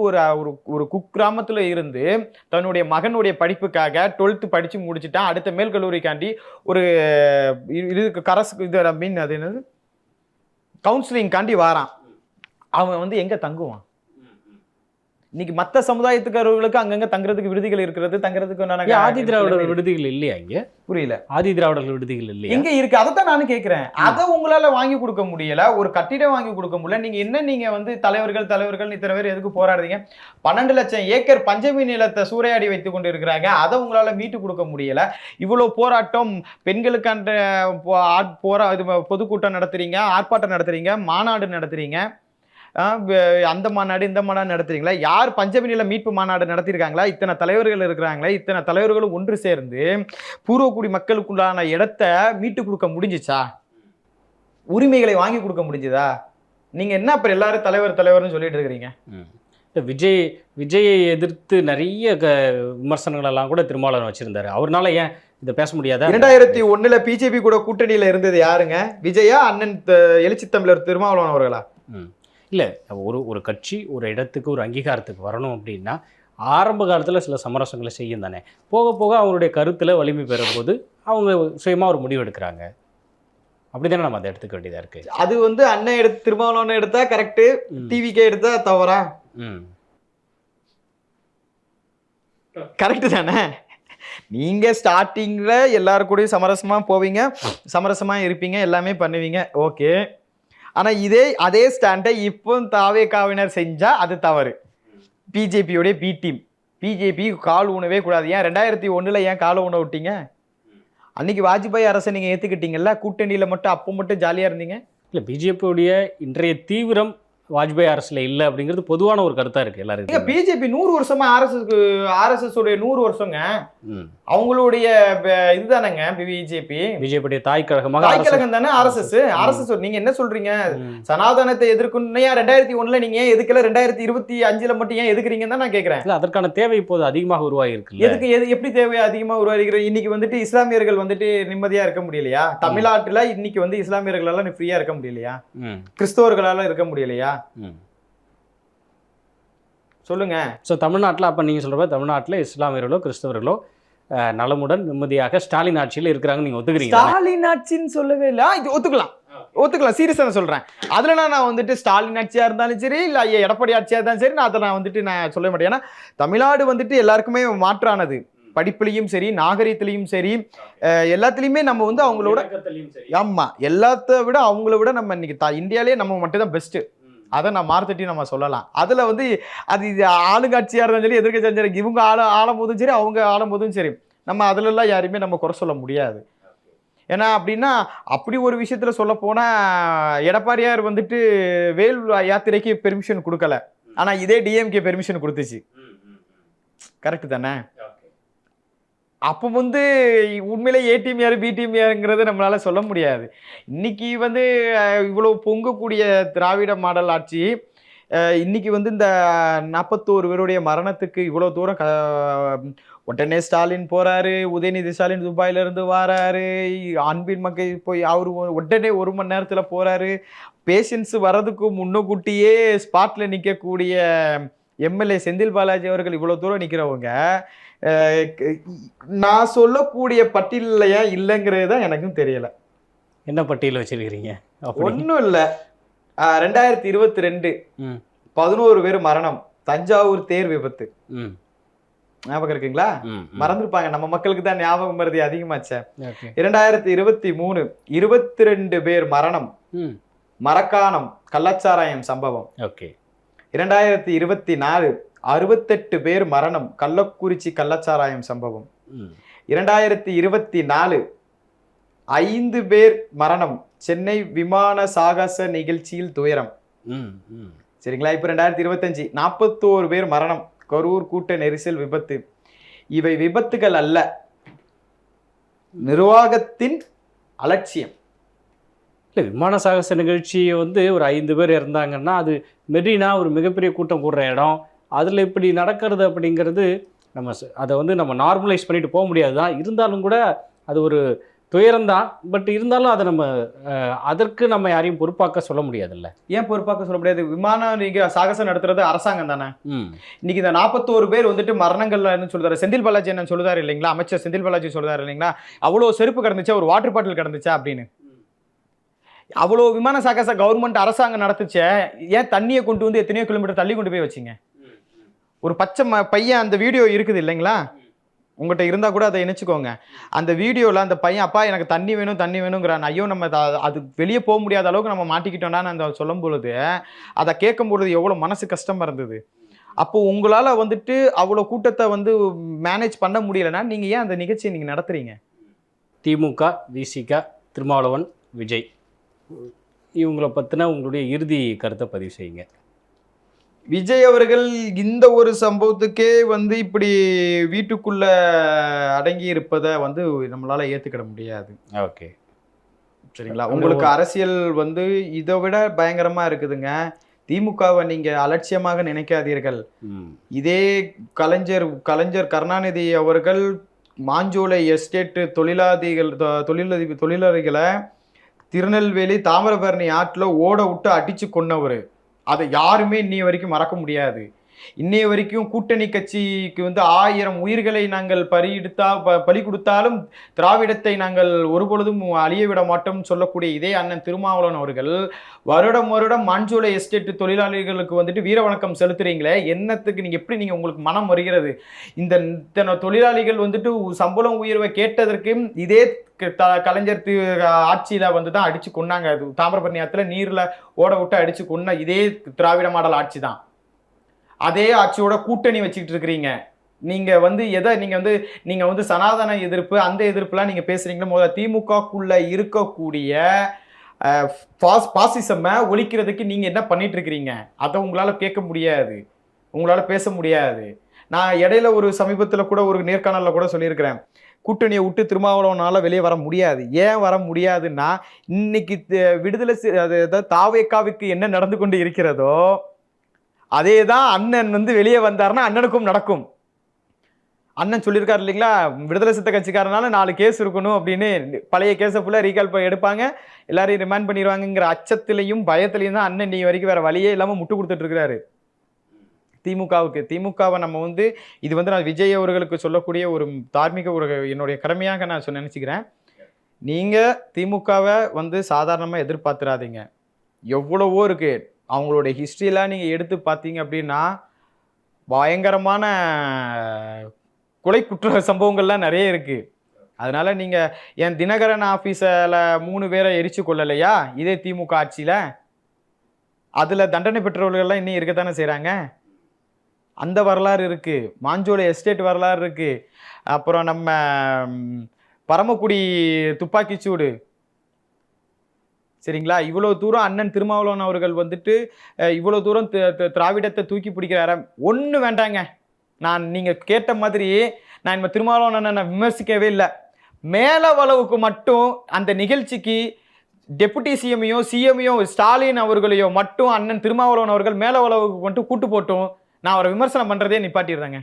ஒரு குக்கிராமத்துல இருந்து தன்னுடைய மகனுடைய படிப்புக்காக 12th படிச்சு முடிச்சுட்டான். அடுத்த மேல் கல்லூரிக்காண்டி ஒரு இதுக்கு இது மீன் அது என்னது கவுன்சிலிங் காண்டி வாரான். அவன் வந்து எங்க தங்குவான்? இன்னைக்கு மற்ற சமுதாயத்துக்காரர்களுக்கு அங்கங்க தங்குறதுக்கு விடுதிகள் இருக்கிறது, தங்குறதுக்கு ஆதி திராவிடர் விடுதிகள் இல்லையா? இங்க புரியல. ஆதி திராவிடர்கள் விடுதிகள் இல்லையா? எங்க இருக்கு? அதைத்தான் நானும் கேட்கிறேன். அதை உங்களால வாங்கி கொடுக்க முடியல, ஒரு கட்டிடம் வாங்கி கொடுக்க முடியல. நீங்க வந்து தலைவர்கள் இத்தனை பேர் எதுக்கு போராடுறீங்க? 12 லட்சம் ஏக்கர் பஞ்சமி நிலத்தை சூறையாடி வைத்துக் கொண்டு இருக்கிறாங்க, அதை உங்களால மீட்டு கொடுக்க முடியல. இவ்வளவு போராட்டம், பெண்களுக்கான பொதுக்கூட்டம் நடத்துறீங்க, ஆர்ப்பாட்டம் நடத்துறீங்க, மாநாடு நடத்துறீங்க, அந்த மாநாடு இந்த மாநாடு நடத்துறீங்களா? யார் பஞ்சமி நில மீட்பு மாநாடு நடத்திருக்காங்களா? இத்தனை தலைவர்கள் இருக்கிறாங்களா? இத்தனை தலைவர்களும் ஒன்று சேர்ந்து பூர்வக்குடி மக்களுக்குள்ளான இடத்தை மீட்டு கொடுக்க முடிஞ்சிச்சா? உரிமைகளை வாங்கி கொடுக்க முடிஞ்சுதா? நீங்க என்ன அப்புறம் எல்லாரும் தலைவர்னு சொல்லிட்டு இருக்கிறீங்க? விஜயை எதிர்த்து நிறைய விமர்சனங்கள் எல்லாம் கூட திருமாவளவன் வச்சிருந்தாரு. அவர்னால ஏன் இதை பேச முடியாதா? 2001 பிஜேபி கூட கூட்டணியில இருந்தது யாருங்க? விஜயா, அண்ணன் எழுச்சி தமிழர் திருமாவளவன் அவர்களா? இல்லை ஒரு கட்சி ஒரு இடத்துக்கு ஒரு அங்கீகாரத்துக்கு வரணும் அப்படின்னா ஆரம்ப காலத்தில் சில சமரசங்களை செய்யும் தானே. போக போக அவங்களுடைய கருத்தில் வலிமை பெறும்போது அவங்க சுயமாக ஒரு முடிவு எடுக்கிறாங்க. அப்படிதானே நம்ம அதை எடுத்துக்க வேண்டியதாக இருக்குது. அது வந்து அண்ணன் திருமாவளவன் எடுத்தா கரெக்டு, டிவிக்கே எடுத்தா தவறா? கரெக்டு தானே. நீங்க ஸ்டார்டிங்ல எல்லாரு கூடயும் சமரசமா போவீங்க, சமரசமா இருப்பீங்க, எல்லாமே பண்ணுவீங்க, ஓகே. ஆனா அதே ஸ்டாண்டை இப்போ தாவேகாவினர் செஞ்சா அது தவறு. பிஜேபியோடைய பி டீம், பிஜேபி கால் ஊனவே கூடாது. ஏன் 2001 ஏன் காலை ஊன விட்டீங்க? அன்னைக்கு வாஜ்பாய் அரசை நீங்க ஏத்துக்கிட்டீங்கல்ல, கூட்டணியில மட்டும் அப்போ மட்டும் ஜாலியா இருந்தீங்க. இல்லை, பிஜேபியோடைய இன்றைய தீவிரம் வாஜ்பாய் அரசுல இல்லை அப்படிங்கிறது பொதுவான ஒரு கருத்தா இருக்கு எல்லாருக்கும். பிஜேபி 100 வருஷமா ஆர்எஸ்எஸ் உடைய 100 வருஷங்க அவங்களுடைய இதுதானங்க. பிஜேபி தாய் கழகம் தானே ஆர்எஸ்எஸ். நீங்க என்ன சொல்றீங்க? சனாதனத்தை எதிர்க்கணும் 2001 நீங்க ஏன் எதுக்கல, 2025 மட்டும் ஏன் எதுக்குறீங்கன்னு தான் நான் கேட்கிறேன். அதற்கான தேவை இப்போது அதிகமாக உருவாகி இருக்கு. எப்படி தேவை அதிகமா உருவாகிறது? இன்னைக்கு வந்துட்டு இஸ்லாமியர்கள் வந்துட்டு நிம்மதியா இருக்க முடியலையா? தமிழ்நாட்டுல இன்னைக்கு வந்து இஸ்லாமியர்களால ஃப்ரீயா இருக்க முடியலையா? கிறிஸ்தவர்களால இருக்க முடியலையா? சொல்லுங்க. ஸோ தமிழ்நாட்டில் அப்போ நீங்கள் சொல்கிற தமிழ்நாட்டில் இஸ்லாமியர்களோ கிறிஸ்தவர்களோ நலமுடன் நிம்மதியாக ஸ்டாலின் ஆட்சியில் இருக்கிறாங்க, நீங்கள் ஒத்துக்கிறீங்க? ஸ்டாலின் ஆட்சின்னு சொல்லவே இல்லை. இது ஒத்துக்கலாம் சீரியஸாக நான் சொல்கிறேன். அதில் நான் வந்துட்டு ஸ்டாலின் ஆட்சியாக இருந்தாலும் சரி, இல்லை எடப்பாடி ஆட்சியாக இருந்தாலும் சரி, நான் அதை வந்துட்டு நான் சொல்ல மாட்டேன். ஏன்னா தமிழ்நாடு வந்துட்டு எல்லாருக்குமே மாற்றானது. படிப்புலையும் சரி, நாகரீகத்திலையும் சரி, எல்லாத்துலேயுமே நம்ம வந்து அவங்களோட, ஆமாம், எல்லாத்த விட அவங்கள விட நம்ம இன்னைக்கு இந்தியாவிலே நம்ம மட்டும் தான் பெஸ்ட்டு. அதை நான் மார்த்தட்டி நம்ம சொல்லலாம். அதில் வந்து அது ஆளுங்கட்சியாக இருந்தாலும் சரி, எதிர்க்கட்சியாக சரி, இவங்க ஆளும் போதும் சரி, அவங்க ஆளும் போதும் சரி, நம்ம அதிலெல்லாம் யாரையுமே நம்ம குறை சொல்ல முடியாது. ஏன்னா அப்படின்னா அப்படி ஒரு விஷயத்தில் சொல்ல போனால் எடப்பாடியார் வந்துட்டு வேல் யாத்திரைக்கு பெர்மிஷன் கொடுக்கல, ஆனால் இதே டிஎம்கே பெர்மிஷன் கொடுத்துச்சு. கரெக்டு தானே? அப்போ வந்து உண்மையிலே ஏ டீம் யார் பி டீம் யாருங்கிறத நம்மளால சொல்ல முடியாது. இன்னைக்கு வந்து இவ்வளோ பொங்கக்கூடிய திராவிட மாடல் ஆட்சி, இன்னைக்கு வந்து இந்த 41 பேருடைய மரணத்துக்கு இவ்வளோ தூரம் உடனே ஸ்டாலின் போறாரு, உதயநிதி ஸ்டாலின் துபாயில இருந்து வராரு, அன்பின் மக்கள் போய் அவரு உடனே 1 மணி நேரத்துல போறாரு. பேஷண்ட்ஸ் வர்றதுக்கு முன்னக்கூட்டியே ஸ்பாட்ல நிற்கக்கூடிய எம்எல்ஏ செந்தில் பாலாஜி அவர்கள் இவ்வளோ தூரம் நிற்கிறவங்க நான் சொல்லக்கூடிய பட்டியலையா இல்லைங்கிறது தான் எனக்கும் தெரியல. என்ன பட்டியல் வச்சிருக்கிறீங்க? ஒன்றும் இல்லை. 2022 11 பேர் மரணம், தஞ்சாவூர் தேர் விபத்து. ஞாபகம் இருக்குங்களா? மறந்துருப்பாங்க, நம்ம மக்களுக்கு தான் ஞாபகம் மருதி அதிகமாச்ச. 2023 22 பேர் மரணம், மரக்காணம் கள்ளச்சாராயம் சம்பவம். 2024 68 பேர் மரணம், கள்ளக்குறிச்சி கள்ளச்சாராயம் சம்பவம். 2024 5 பேர் மரணம், சென்னை விமான சாகச நிகழ்ச்சியில் துயரம். சரிங்களா? இப்ப 2025 41 பேர் மரணம், கரூர் கூட்ட நெரிசல் விபத்து. இவை விபத்துகள் அல்ல, நிர்வாகத்தின் அலட்சியம். இல்லை, விமான சாகச நிகழ்ச்சியை வந்து ஒரு 5 பேர் இருந்தாங்கன்னா அது மெரினா ஒரு மிகப்பெரிய கூட்டம் கூடுற இடம், அதில் இப்படி நடக்கிறது அப்படிங்கிறது நம்ம அதை வந்து நம்ம நார்மலைஸ் பண்ணிட்டு போக முடியாது தான். இருந்தாலும் கூட அது ஒரு துயரம்தான். பட் இருந்தாலும் அதை நம்ம அதற்கு நம்ம யாரையும் பொறுப்பாக்க சொல்ல முடியாதுல்ல. ஏன் பொறுப்பாக்க சொல்ல முடியாது? விமானம் நீங்க சாகசம் நடத்துறது அரசாங்கம் தானே. இன்னைக்கு இந்த 41 பேர் வந்துட்டு மரணங்கள்ல என்ன சொல்றாரு செந்தில் பாலாஜி என்ன சொல்லுதாரு இல்லைங்களா? அமைச்சர் செந்தில் பாலாஜி சொல்றாரு இல்லைங்களா? அவ்வளோ செருப்பு கிடந்துச்சா, ஒரு வாட்டர் பாட்டில் கிடந்துச்சா அப்படின்னு. அவ்வளோ விமான சாகச கவர்மெண்ட் அரசாங்கம் நடத்துச்சே, ஏன் தண்ணியை கொண்டு வந்து எத்தனையோ கிலோமீட்டர் தள்ளி கொண்டு போய் வச்சிங்க? ஒரு பச்சை பையன், அந்த வீடியோ இருக்குது இல்லைங்களா? உங்கள்கிட்ட இருந்தால் கூட அதை நினச்சிக்கோங்க. அந்த வீடியோவில் அந்த பையன், அப்பா எனக்கு தண்ணி வேணும் தண்ணி வேணுங்கிறான். ஐயோ நம்ம அது வெளியே போக முடியாத அளவுக்கு நம்ம மாட்டிக்கிட்டோம்னா அந்த சொல்லும் பொழுது, அதை கேட்கும் பொழுது எவ்வளோ மனசு கஷ்டமாக இருந்தது. அப்போ உங்களால் வந்துட்டு அவ்வளோ கூட்டத்தை வந்து மேனேஜ் பண்ண முடியலைன்னா நீங்கள் ஏன் அந்த நிகழ்ச்சியை நீங்கள் நடத்துறீங்க? திமுக, விசிக, திருமாவளவன், விஜய், இவங்களை பற்றின உங்களுடைய இறுதி கருத்தை பதிவு செய்யுங்க. விஜய் அவர்கள் இந்த ஒரு சம்பவத்துக்கே வந்து இப்படி வீட்டுக்குள்ள அடங்கி இருப்பதை வந்து நம்மளால ஏத்துக்கிட முடியாது. ஓகே, சரிங்களா? உங்களுக்கு அரசியல் வந்து இதை விட பயங்கரமா இருக்குதுங்க. திமுகவை நீங்க அலட்சியமாக நினைக்காதீர்கள். இதே கலைஞர் கருணாநிதி அவர்கள் மாஞ்சோலை எஸ்டேட் தொழிலாளிகளை திருநெல்வேலி தாமிரபரணி ஆற்றுல ஓட விட்டு அடிச்சு கொன்னவர். அதை யாருமே இன்னைய வரைக்கும் மறக்க முடியாது. இன்னைய வரைக்கும் கூட்டணி கட்சிக்கு வந்து 1000 உயிர்களை நாங்கள் பலி கொடுத்தாலும் திராவிடத்தை நாங்கள் ஒருபொழுதும் அழிய விட மாட்டோம் சொல்லக்கூடிய இதே அண்ணன் திருமாவளவன் அவர்கள் வருடம் மாஞ்சோலை எஸ்டேட் தொழிலாளிகளுக்கு வந்துட்டு வீர வணக்கம் செலுத்துறீங்களே, என்னத்துக்கு? நீங்க எப்படி உங்களுக்கு மனம் வருகிறது? இந்த தொழிலாளிகள் வந்துட்டு சம்பளம் உயர்வை கேட்டதற்கு இதே கலைஞர் ஆட்சியில வந்து தான் அடிச்சு கொண்டாங்க. தாமிரபரணி ஆத்துல நீர்ல ஓட விட்டு அடிச்சு கொன்ன இதே திராவிட மாடல் ஆட்சி தான். அதே ஆட்சியோட கூட்டணி வச்சுக்கிட்டு இருக்கிறீங்க. நீங்க வந்து நீங்க வந்து சனாதன எதிர்ப்பு அந்த எதிர்ப்புலாம் நீங்க பேசுறீங்களா? முதல்ல திமுகக்குள்ள இருக்கக்கூடிய பாசிசம ஒழிக்கிறதுக்கு நீங்க என்ன பண்ணிட்டு இருக்கிறீங்க? அதை உங்களால கேட்க முடியாது, உங்களால பேச முடியாது. நான் இடையில ஒரு சமீபத்தில் கூட ஒரு நேர்காணலில் கூட சொல்லியிருக்கிறேன், கூட்டணியை விட்டு திருமாவளவனால வெளியே வர முடியாது. ஏன் வர முடியாதுன்னா, இன்னைக்கு விடுதலை தாவேக்காவுக்கு என்ன நடந்து கொண்டு இருக்கிறதோ அதே தான் அண்ணன் வந்து வெளியே வந்தாருன்னா அண்ணனுக்கும் நடக்கும். அண்ணன் சொல்லியிருக்காரு இல்லைங்களா, விடுதலை சித்த கட்சிக்காரனால 4 கேஸ் இருக்கணும் அப்படின்னு. பழைய கேஸை ஃபுல்லாக ரீகால் எடுப்பாங்க, எல்லாரையும் ரிமாண்ட் பண்ணிடுவாங்கங்கிற அச்சத்திலையும் பயத்திலையும் தான் அண்ணன் நீ வரைக்கும் வேற வழியே இல்லாமல் முட்டு கொடுத்துட்டு இருக்கிறாரு திமுகவை. நம்ம வந்து இது வந்து நான் விஜய் அவர்களுக்கு சொல்லக்கூடிய ஒரு தார்மீக ஒரு என்னுடைய கடமையாக நான் நினைச்சுக்கிறேன். நீங்கள் திமுகவை வந்து சாதாரணமாக எதிர்பார்த்துறாதீங்க. எவ்வளவோ இருக்கு, அவங்களுடைய ஹிஸ்ட்ரியெலாம் நீங்கள் எடுத்து பார்த்தீங்க அப்படின்னா பயங்கரமான கொலை குற்ற சம்பவங்கள்லாம் நிறைய இருக்குது. அதனால் நீங்கள் என் தினகரன் ஆஃபீஸில் 3 பேரை எரிச்சு கொள்ளலையா இதே திமுக ஆட்சியில்? அதில் தண்டனை பெற்றவர்கள்லாம் இன்னும் இருக்கத்தானே செய்கிறாங்க. அந்த வரலாறு இருக்குது. மாஞ்சோலை எஸ்டேட் வரலாறு இருக்குது. அப்புறம் நம்ம பரமக்குடி துப்பாக்கிச்சூடு, சரிங்களா? இவ்வளோ தூரம் அண்ணன் திருமாவளவன் அவர்கள் வந்துட்டு இவ்வளோ தூரம் திராவிடத்தை தூக்கி பிடிக்கிறார. ஒன்று வேண்டாங்க, நான் நீங்கள் கேட்ட மாதிரி நான் இப்போ திருமாவளவன் அண்ணனை விமர்சிக்கவே இல்லை. மேலவளவுக்கு மட்டும் அந்த நிகழ்ச்சிக்கு டெபுட்டி சிஎம்மையோ ஸ்டாலின் அவர்களையோ மட்டும் அண்ணன் திருமாவளவன் அவர்கள் மேலவளவுக்கு மட்டும் கூட்டு போட்டும் நான் அவரை விமர்சனம் பண்ணுறதே நிப்பாட்டிடுறேங்க.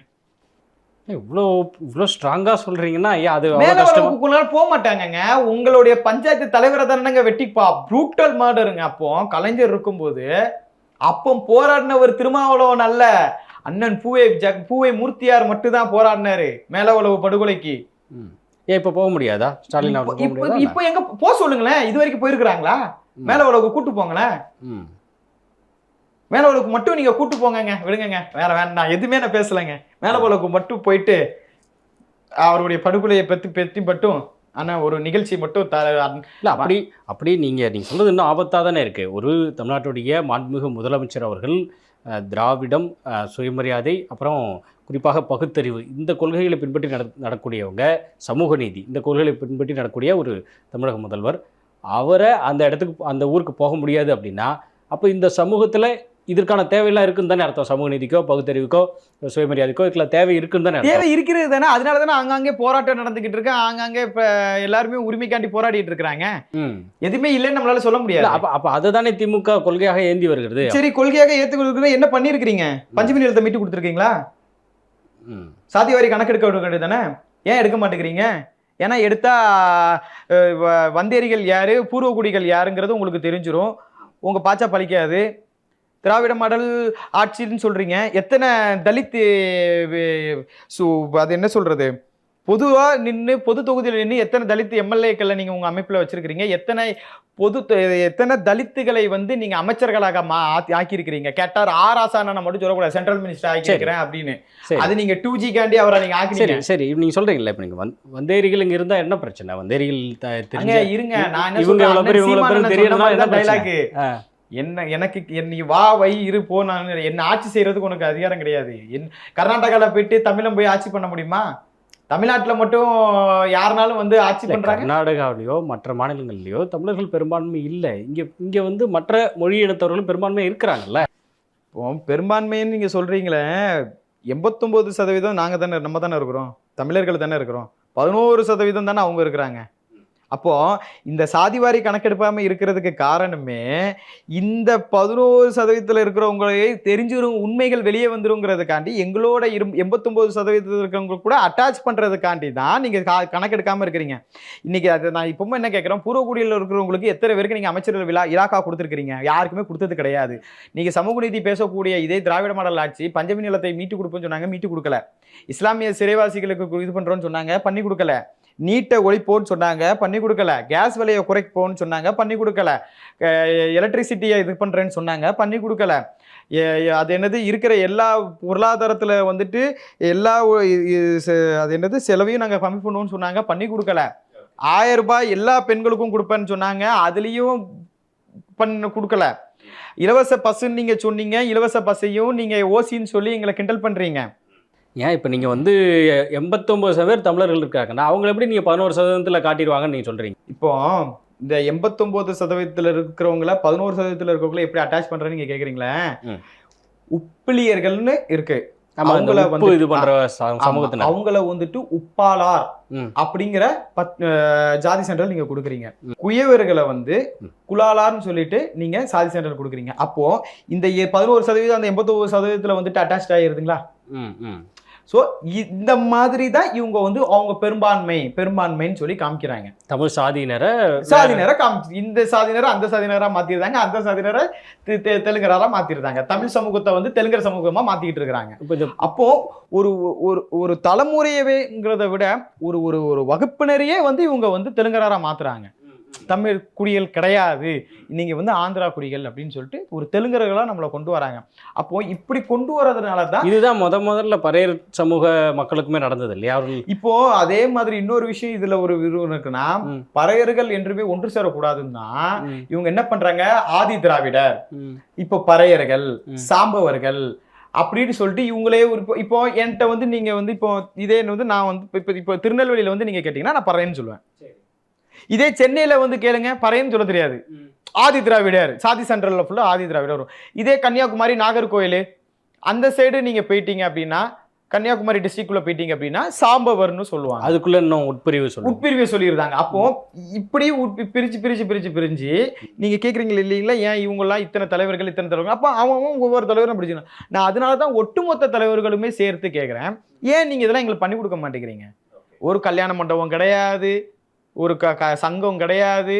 இவ்வளோ ஸ்ட்ராங்கா சொல்றீங்கன்னா அது மேலவளவுக்குள்ளால போக மாட்டாங்கங்க. உங்களுடைய பஞ்சாயத்து தலைவரை தானங்க வெட்டிப்பா ப்ரூட்டல் மர்டருங்க. அப்போ கலைஞர் இருக்கும்போது அப்போ போராடினவர் திருமாவளவன் அல்ல, அண்ணன் பூவை மூர்த்தியார் மட்டும் தான் போராடினாரு மேலவளவு படுகொலைக்கு. ஏன் இப்ப போக முடியாதா? ஸ்டாலின் இப்போ எங்க போக சொல்லுங்களேன். இது வரைக்கும் போயிருக்கிறாங்களா? மேலவளவுக்கு கூட்டு போங்களேன். மேலவளவுக்கு மட்டும் நீங்க கூட்டு போங்க, விடுங்க, வேற வேண்டாம், எதுவுமே நான் பேசலைங்க. மேலவளவுக்கு மட்டும் போயிட்டு அவருடைய படுகொலையை பற்றி மட்டும் ஆனா ஒரு நிகழ்ச்சி மட்டும் இல்லை. அப்படி நீங்க சொல்றது இன்னும் ஆபத்தாக தானே இருக்கு. ஒரு தமிழ்நாட்டுடைய மாண்புமிகு முதலமைச்சர் அவர்கள் திராவிடம், சுயமரியாதை, அப்புறம் குறிப்பாக பகுத்தறிவு, இந்த கொள்கைகளை பின்பற்றி நடக்கூடியவங்க, சமூக நீதி, இந்த கொள்கைகளை பின்பற்றி நடக்கூடிய ஒரு தமிழக முதல்வர், அவரை அந்த இடத்துக்கு அந்த ஊருக்கு போக முடியாது அப்படின்னா அப்போ இந்த சமூகத்தில் இதற்கான தேவையெல்லாம் இருக்குன்னு தானே அர்த்தம். சமூக நீதிக்கோ பகுத்தறிவுக்கோ சுயமரியாதைக்கோ இதுக்கெல்லாம் தேவை இருக்குன்னு தானே தேவை இருக்கிறது தானே. அதனால தானே ஆங்காங்கே போராட்டம் நடந்துகிட்டு இருக்கு. ஆங்காங்கே இப்போ எல்லாருமே உரிமைக்காண்டி போராடிட்டு இருக்கிறாங்க. எதுவுமே இல்லைன்னு நம்மளால சொல்ல முடியாது. அப்போ அதை தானே திமுக கொள்கையாக ஏந்தி வருகிறது. சரி, கொள்கையாக ஏற்றுக்கிறது என்ன பண்ணியிருக்கிறீங்க? பஞ்சமி நிலத்தை மீட்டு கொடுத்துருக்கீங்களா? சாதிவாரி கணக்கெடுக்க வேண்டியது தானே, ஏன் எடுக்க மாட்டேங்கிறீங்க? ஏன்னா எடுத்தா வந்தேரிகள் யாரு, பூர்வகுடிகள் யாருங்கிறது உங்களுக்கு தெரிஞ்சிடும். உங்க பாச்சா பழிக்காது. திராவிட மாடல் ஆட்சின்னு சொல்றீங்க. எத்தனை தலித் அது என்ன சொல்றது, பொதுவாக நின்று பொது தொகுதியில் நின்று எத்தனை தலித் எம்எல்ஏக்களை நீங்கள் உங்கள் அமைப்பில் வச்சிருக்கிறீங்க? எத்தனை தலித்துகளை வந்து நீங்கள் அமைச்சர்களாக ஆக்கியிருக்கிறீங்க? கேட்டார் ஆராசான மட்டும் சொல்லக்கூடாது, சென்ட்ரல் மினிஸ்டர் ஆக்கியிருக்கிறேன் அப்படின்னு. அது நீங்கள் 2G காண்டி அவரை நீங்கள் ஆக்கி. சரி, நீங்கள் சொல்கிறீங்களா? இப்போ நீங்கள் வந்தேரிகள் இங்கே இருந்தால் என்ன பிரச்சனை? வந்தேரிகள் இருங்க, நான் என்ன சொல்றேன், டைலாக்கு எனக்கு நீ வா வை இரு போ, நான் என்ன ஆட்சி செய்யறதுக்கு உனக்கு அதிகாரம் கிடையாது. கர்நாடகாவில் போயிட்டு தமிழம் போய் ஆட்சி பண்ண முடியுமா? தமிழ்நாட்டில் மட்டும் யாருனாலும் வந்து ஆட்சி பண்றாங்க. கர்நாடகாவிலையோ மற்ற மாநிலங்கள்லையோ தமிழர்கள் பெரும்பான்மை இல்லை. இங்க வந்து மற்ற மொழி இனத்தவர்களும் பெரும்பான்மை இருக்கிறாங்கல்ல. இப்போ பெரும்பான்மைன்னு நீங்க சொல்றீங்களே, 89% நம்ம தானே இருக்கிறோம், தமிழர்கள் தானே இருக்கிறோம். 11% தானே அவங்க இருக்கிறாங்க. அப்போ இந்த சாதிவாரி கணக்கெடுப்பாம இருக்கிறதுக்கு காரணமே இந்த 11% இருக்கிறவங்களே தெரிஞ்சிரும், உண்மைகள் வெளியே வந்துருங்கிறதுக்காண்டி எங்களோட 89% இருக்கிறவங்க கூட அட்டாச் பண்றதுக்காண்டி தான் நீங்க கணக்கெடுக்காம இருக்கிறீங்க. இன்னைக்கு அது நான் இப்பவும் என்ன கேட்கிறேன், பூர்வகுடியில் இருக்கிறவங்களுக்கு எத்தனை பேருக்கு நீங்க அமைச்சர் இலாக்கா கொடுத்துருக்கீங்க? யாருக்குமே கொடுத்தது கிடையாது. நீங்க சமூக நீதி பேசக்கூடிய இதே திராவிட மாடல் ஆட்சி பஞ்சமி நிலத்தை மீட்டு கொடுப்போம்னு சொன்னாங்க, மீட்டு கொடுக்கல. இஸ்லாமிய சிறைவாசிகளுக்கு இது பண்றோம்னு சொன்னாங்க, பண்ணி கொடுக்கல. நீட்டை ஒழிப்போன்னு சொன்னாங்க, பண்ணி கொடுக்கல. கேஸ் விலையை குறைப்போன்னு சொன்னாங்க, பண்ணி கொடுக்கல. எலக்ட்ரிசிட்டியை இது பண்றேன்னு சொன்னாங்க, பண்ணி கொடுக்கல. அது என்னது இருக்கிற எல்லா பொருளாதாரத்துல வந்துட்டு எல்லா அது என்னது செலவையும் நாங்க கம்மி பண்ணுவோம்னு சொன்னாங்க, பண்ணி கொடுக்கல. 1000 ரூபாய் எல்லா பெண்களுக்கும் கொடுப்பேன்னு சொன்னாங்க, அதுலயும் பண்ண கொடுக்கல. இலவச பஸ்ன்னு நீங்க சொன்னீங்க, இலவச பஸ்ஸையும் நீங்க ஓசின்னு சொல்லி எங்களை கிண்டல் பண்றீங்க. ஏன் இப்போ நீங்கள் வந்து 89% தமிழர்கள் இருக்காங்கன்னா அவங்களை எப்படி நீங்கள் 11% காட்டிடுவாங்கன்னு நீங்கள் சொல்கிறீங்க? இப்போ இந்த 89% இருக்கிறவங்கள 11% இருக்கிறவங்கள எப்படி அட்டாச் பண்றேன்னு நீங்க கேக்குறீங்களே, உப்பிலியர்கள்னு இருக்கு. அவங்கள வந்து இது பண்ற சமூகத்தினர் அவங்கள வந்துட்டு உப்பாளார் அப்படிங்கிற ஜாதி சென்டர் நீங்க கொடுக்குறீங்க. குயவர்களை வந்து குலாலார்னு சொல்லிட்டு நீங்க சாதி சென்டர் கொடுக்குறீங்க. அப்போ இந்த 11% அந்த 89% வந்துட்டு அட்டாச் ஆகிருதுங்களா? ஸோ இந்த மாதிரி தான் இவங்க வந்து அவங்க பெரும்பான்மைன்னு சொல்லி காமிக்கிறாங்க. தமிழ் சாதியினரை இந்த சாதியினரை அந்த சாதியினரா மாத்திருந்தாங்க, அந்த சாதியினரை தெலுங்கராரா மாத்திருந்தாங்க, தமிழ் சமூகத்தை வந்து தெலுங்கர் சமூகமா மாத்திக்கிட்டு இருக்கிறாங்க. அப்போ ஒரு ஒரு தலைமுறையவேங்கிறத விட ஒரு ஒரு வகுப்பினரையே வந்து இவங்க வந்து தெலுங்கராரா மாத்துறாங்க. தமிழ் குடிகள் கிடையாது, நீங்க வந்து ஆந்திரா குடிகள் அப்படின்னு சொல்லிட்டு ஒரு தெலுங்கர்களா நம்மளை கொண்டு வராங்க. அப்போ இப்படி கொண்டு வரதுனாலதான் இதுதான் முதல்ல பறையர் சமூக மக்களுக்குமே நடந்தது இல்லையா? இப்போ அதே மாதிரி இன்னொரு விஷயம் இதுல ஒரு விருப்பம் இருக்குன்னா, பறையர்கள் என்றுமே ஒன்று சேரக்கூடாதுன்னா இவங்க என்ன பண்றாங்க, ஆதி திராவிடர், இப்போ பறையர்கள், சாம்பவர்கள் அப்படின்னு சொல்லிட்டு இவங்களே இப்போ என்கிட்ட வந்து நீங்க வந்து இப்போ இதே வந்து நான் வந்து இப்போ திருநெல்வேலியில வந்து நீங்க கேட்டீங்கன்னா நான் பறையன்னு சொல்லுவேன். இதே சென்னையில வந்து கேளுங்க, பறையன்னு சொல்ல தெரியாது, ஆதி திராவிடர், சாதி சென்ட்ரல்ல ஃபுல்லா ஆதி திராவிடர் வரும். இதே கன்னியாகுமரி, நாகர்கோயில் அந்த சைடு நீங்க போயிட்டீங்க அப்படின்னா, கன்னியாகுமரி டிஸ்ட்ரிக்ட்குள்ள போயிட்டீங்க அப்படின்னா சாம்பவர்னு சொல்லுவாங்க. அதுக்குள்ள இன்னும் உட்பிரிவு சொல்லியிருந்தாங்க. அப்போ இப்படி பிரிஞ்சு நீங்க கேக்குறீங்க இல்லைங்களா, ஏன் இவங்க எல்லாம் இத்தனை தலைவர்கள் அப்ப அவங்க ஒவ்வொரு தலைவரும் பிடிச்சிடும். நான் அதனாலதான் ஒட்டுமொத்த தலைவர்களுமே சேர்த்து கேட்கிறேன், ஏன் நீங்க இதெல்லாம் எங்களுக்கு பண்ணி கொடுக்க மாட்டேங்கிறீங்க? ஒரு கல்யாண மண்டபம் கிடையாது, ஒரு சங்கம் கிடையாது.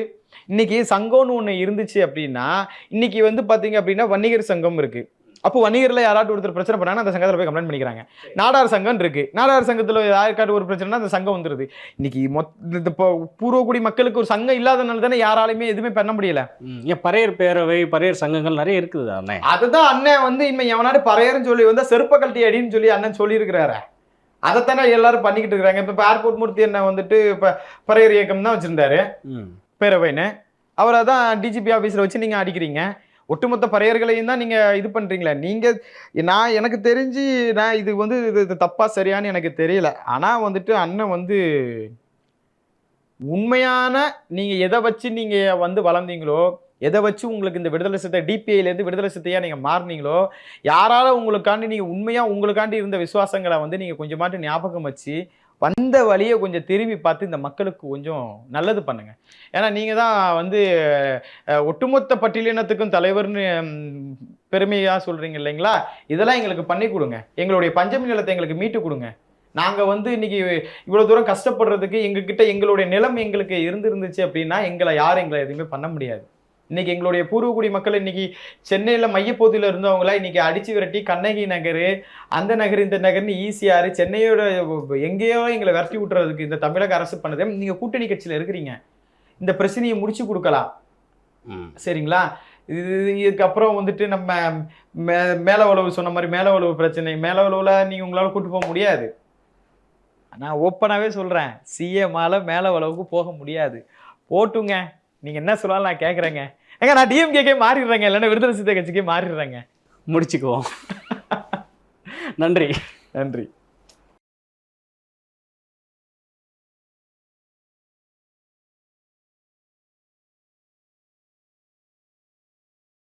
இன்னைக்கு சங்கம்னு ஒண்ணு இருந்துச்சு அப்படின்னா, இன்னைக்கு வந்து பாத்தீங்க அப்படின்னா வன்னிகர் சங்கம் இருக்கு. அப்போ வன்னிகர்ல யாராவது ஒருத்தர் பிரச்சனை பண்ணாங்கன்னா அந்த சங்கத்துல போய் கம்ப்ளைண்ட் பண்ணிக்கிறாங்க. நாடார் சங்கம் இருக்கு, நாடார் சங்கத்துல யாருக்காவது ஒரு பிரச்சனைனா அந்த சங்கம் வந்துருது. இன்னைக்கு பூர்வகுடி மக்களுக்கு ஒரு சங்கம் இல்லாதனால தானே யாராலுமே எதுவுமே பண்ண முடியல. பறையர் பேரவை, பறையர் சங்கங்கள் நிறைய இருக்குது. அதுதான் அண்ணன் வந்து இனிமே எவனாடு பறையர்னு சொல்லி வந்தா செருப்ப கழட்டி அடின்னு சொல்லி அண்ணன் சொல்லி இருக்கிறாரு. அதைத்தானே எல்லாரும் பண்ணிக்கிட்டு இருக்கிறாங்க. இப்ப ஏர்போர்ட் மூர்த்தி என்ன வந்துட்டு இப்ப பறையர் இயக்கம் தான் வச்சிருந்தாரு பேரவைன்னு, அவரை தான் டிஜிபி ஆபீஸ்ல வச்சு நீங்க அடிக்கிறீங்க. ஒட்டுமொத்த பறையர்களையும் தான் நீங்க இது பண்றீங்களே. நீங்க எனக்கு தெரிஞ்சு நான் இது வந்து இது தப்பா சரியான்னு எனக்கு தெரியல. ஆனா வந்துட்டு அண்ணன் வந்து உண்மையான நீங்க எதை வச்சு நீங்க வந்து வளர்ந்தீங்களோ, எதை வச்சு உங்களுக்கு இந்த விடுதலை சிறுத்தை டிபிஐலேருந்து விடுதலை சிறுத்தையா நீங்கள் மாறினீங்களோ, யாரால உங்களுக்காண்டி நீங்கள் உண்மையாக உங்களுக்காண்டி இருந்த விசுவாசங்களை வந்து நீங்கள் கொஞ்சமாட்டு ஞாபகம் வச்சு வந்த வழியை கொஞ்சம் திரும்பி பார்த்து இந்த மக்களுக்கு கொஞ்சம் நல்லது பண்ணுங்க. ஏன்னா நீங்கள் தான் வந்து ஒட்டுமொத்த பட்டியலினத்துக்கும் தலைவர்னு பெருமையாக சொல்கிறீங்க இல்லைங்களா? இதெல்லாம் எங்களுக்கு பண்ணி கொடுங்க, எங்களுடைய பஞ்சமி நிலத்தை எங்களுக்கு மீட்டு கொடுங்க. நாங்கள் வந்து இன்னைக்கு இவ்வளோ தூரம் கஷ்டப்படுறதுக்கு எங்ககிட்ட எங்களுடைய நிலம் எங்களுக்கு இருந்துச்சு அப்படின்னா யாரும் எங்களை எதுவுமே பண்ண முடியாது. இன்னைக்கு எங்களுடைய பூர்வகுடி மக்கள் இன்னைக்கு சென்னையில் மையப்பகுதியில் இருந்தவங்கள இன்னைக்கு அடிச்சு விரட்டி கண்ணகி நகர், அந்த நகர், இந்த நகர்னு ஈசிஆர், சென்னையோட எங்கேயோ எங்களை விரட்டி விட்டுறதுக்கு இந்த தமிழக அரசு பண்ணது. நீங்க கூட்டணி கட்சியில் இருக்கிறீங்க, இந்த பிரச்சனையை முடிச்சு கொடுக்கலாம் சரிங்களா? இதுக்கப்புறம் வந்துட்டு நம்ம மேல உளவு சொன்ன மாதிரி மேல உளவு பிரச்சனை, மேல உளவுல நீங்க உங்களால கூட்டு போக முடியாது. நான் ஓப்பனாவே சொல்றேன், சிஎம்ஆல மேல உளவுக்கு போக முடியாது. போட்டுங்க, நீங்க என்ன சொல்லலாம் நான் கேட்குறேங்க. நான் டிஎம்கேக்கே மாறிடுறேங்க, இல்லைன்னா விடுதலை சிறுத்தை கட்சிக்கே மாறிடுறேங்க. முடிச்சுக்குவோம். நன்றி.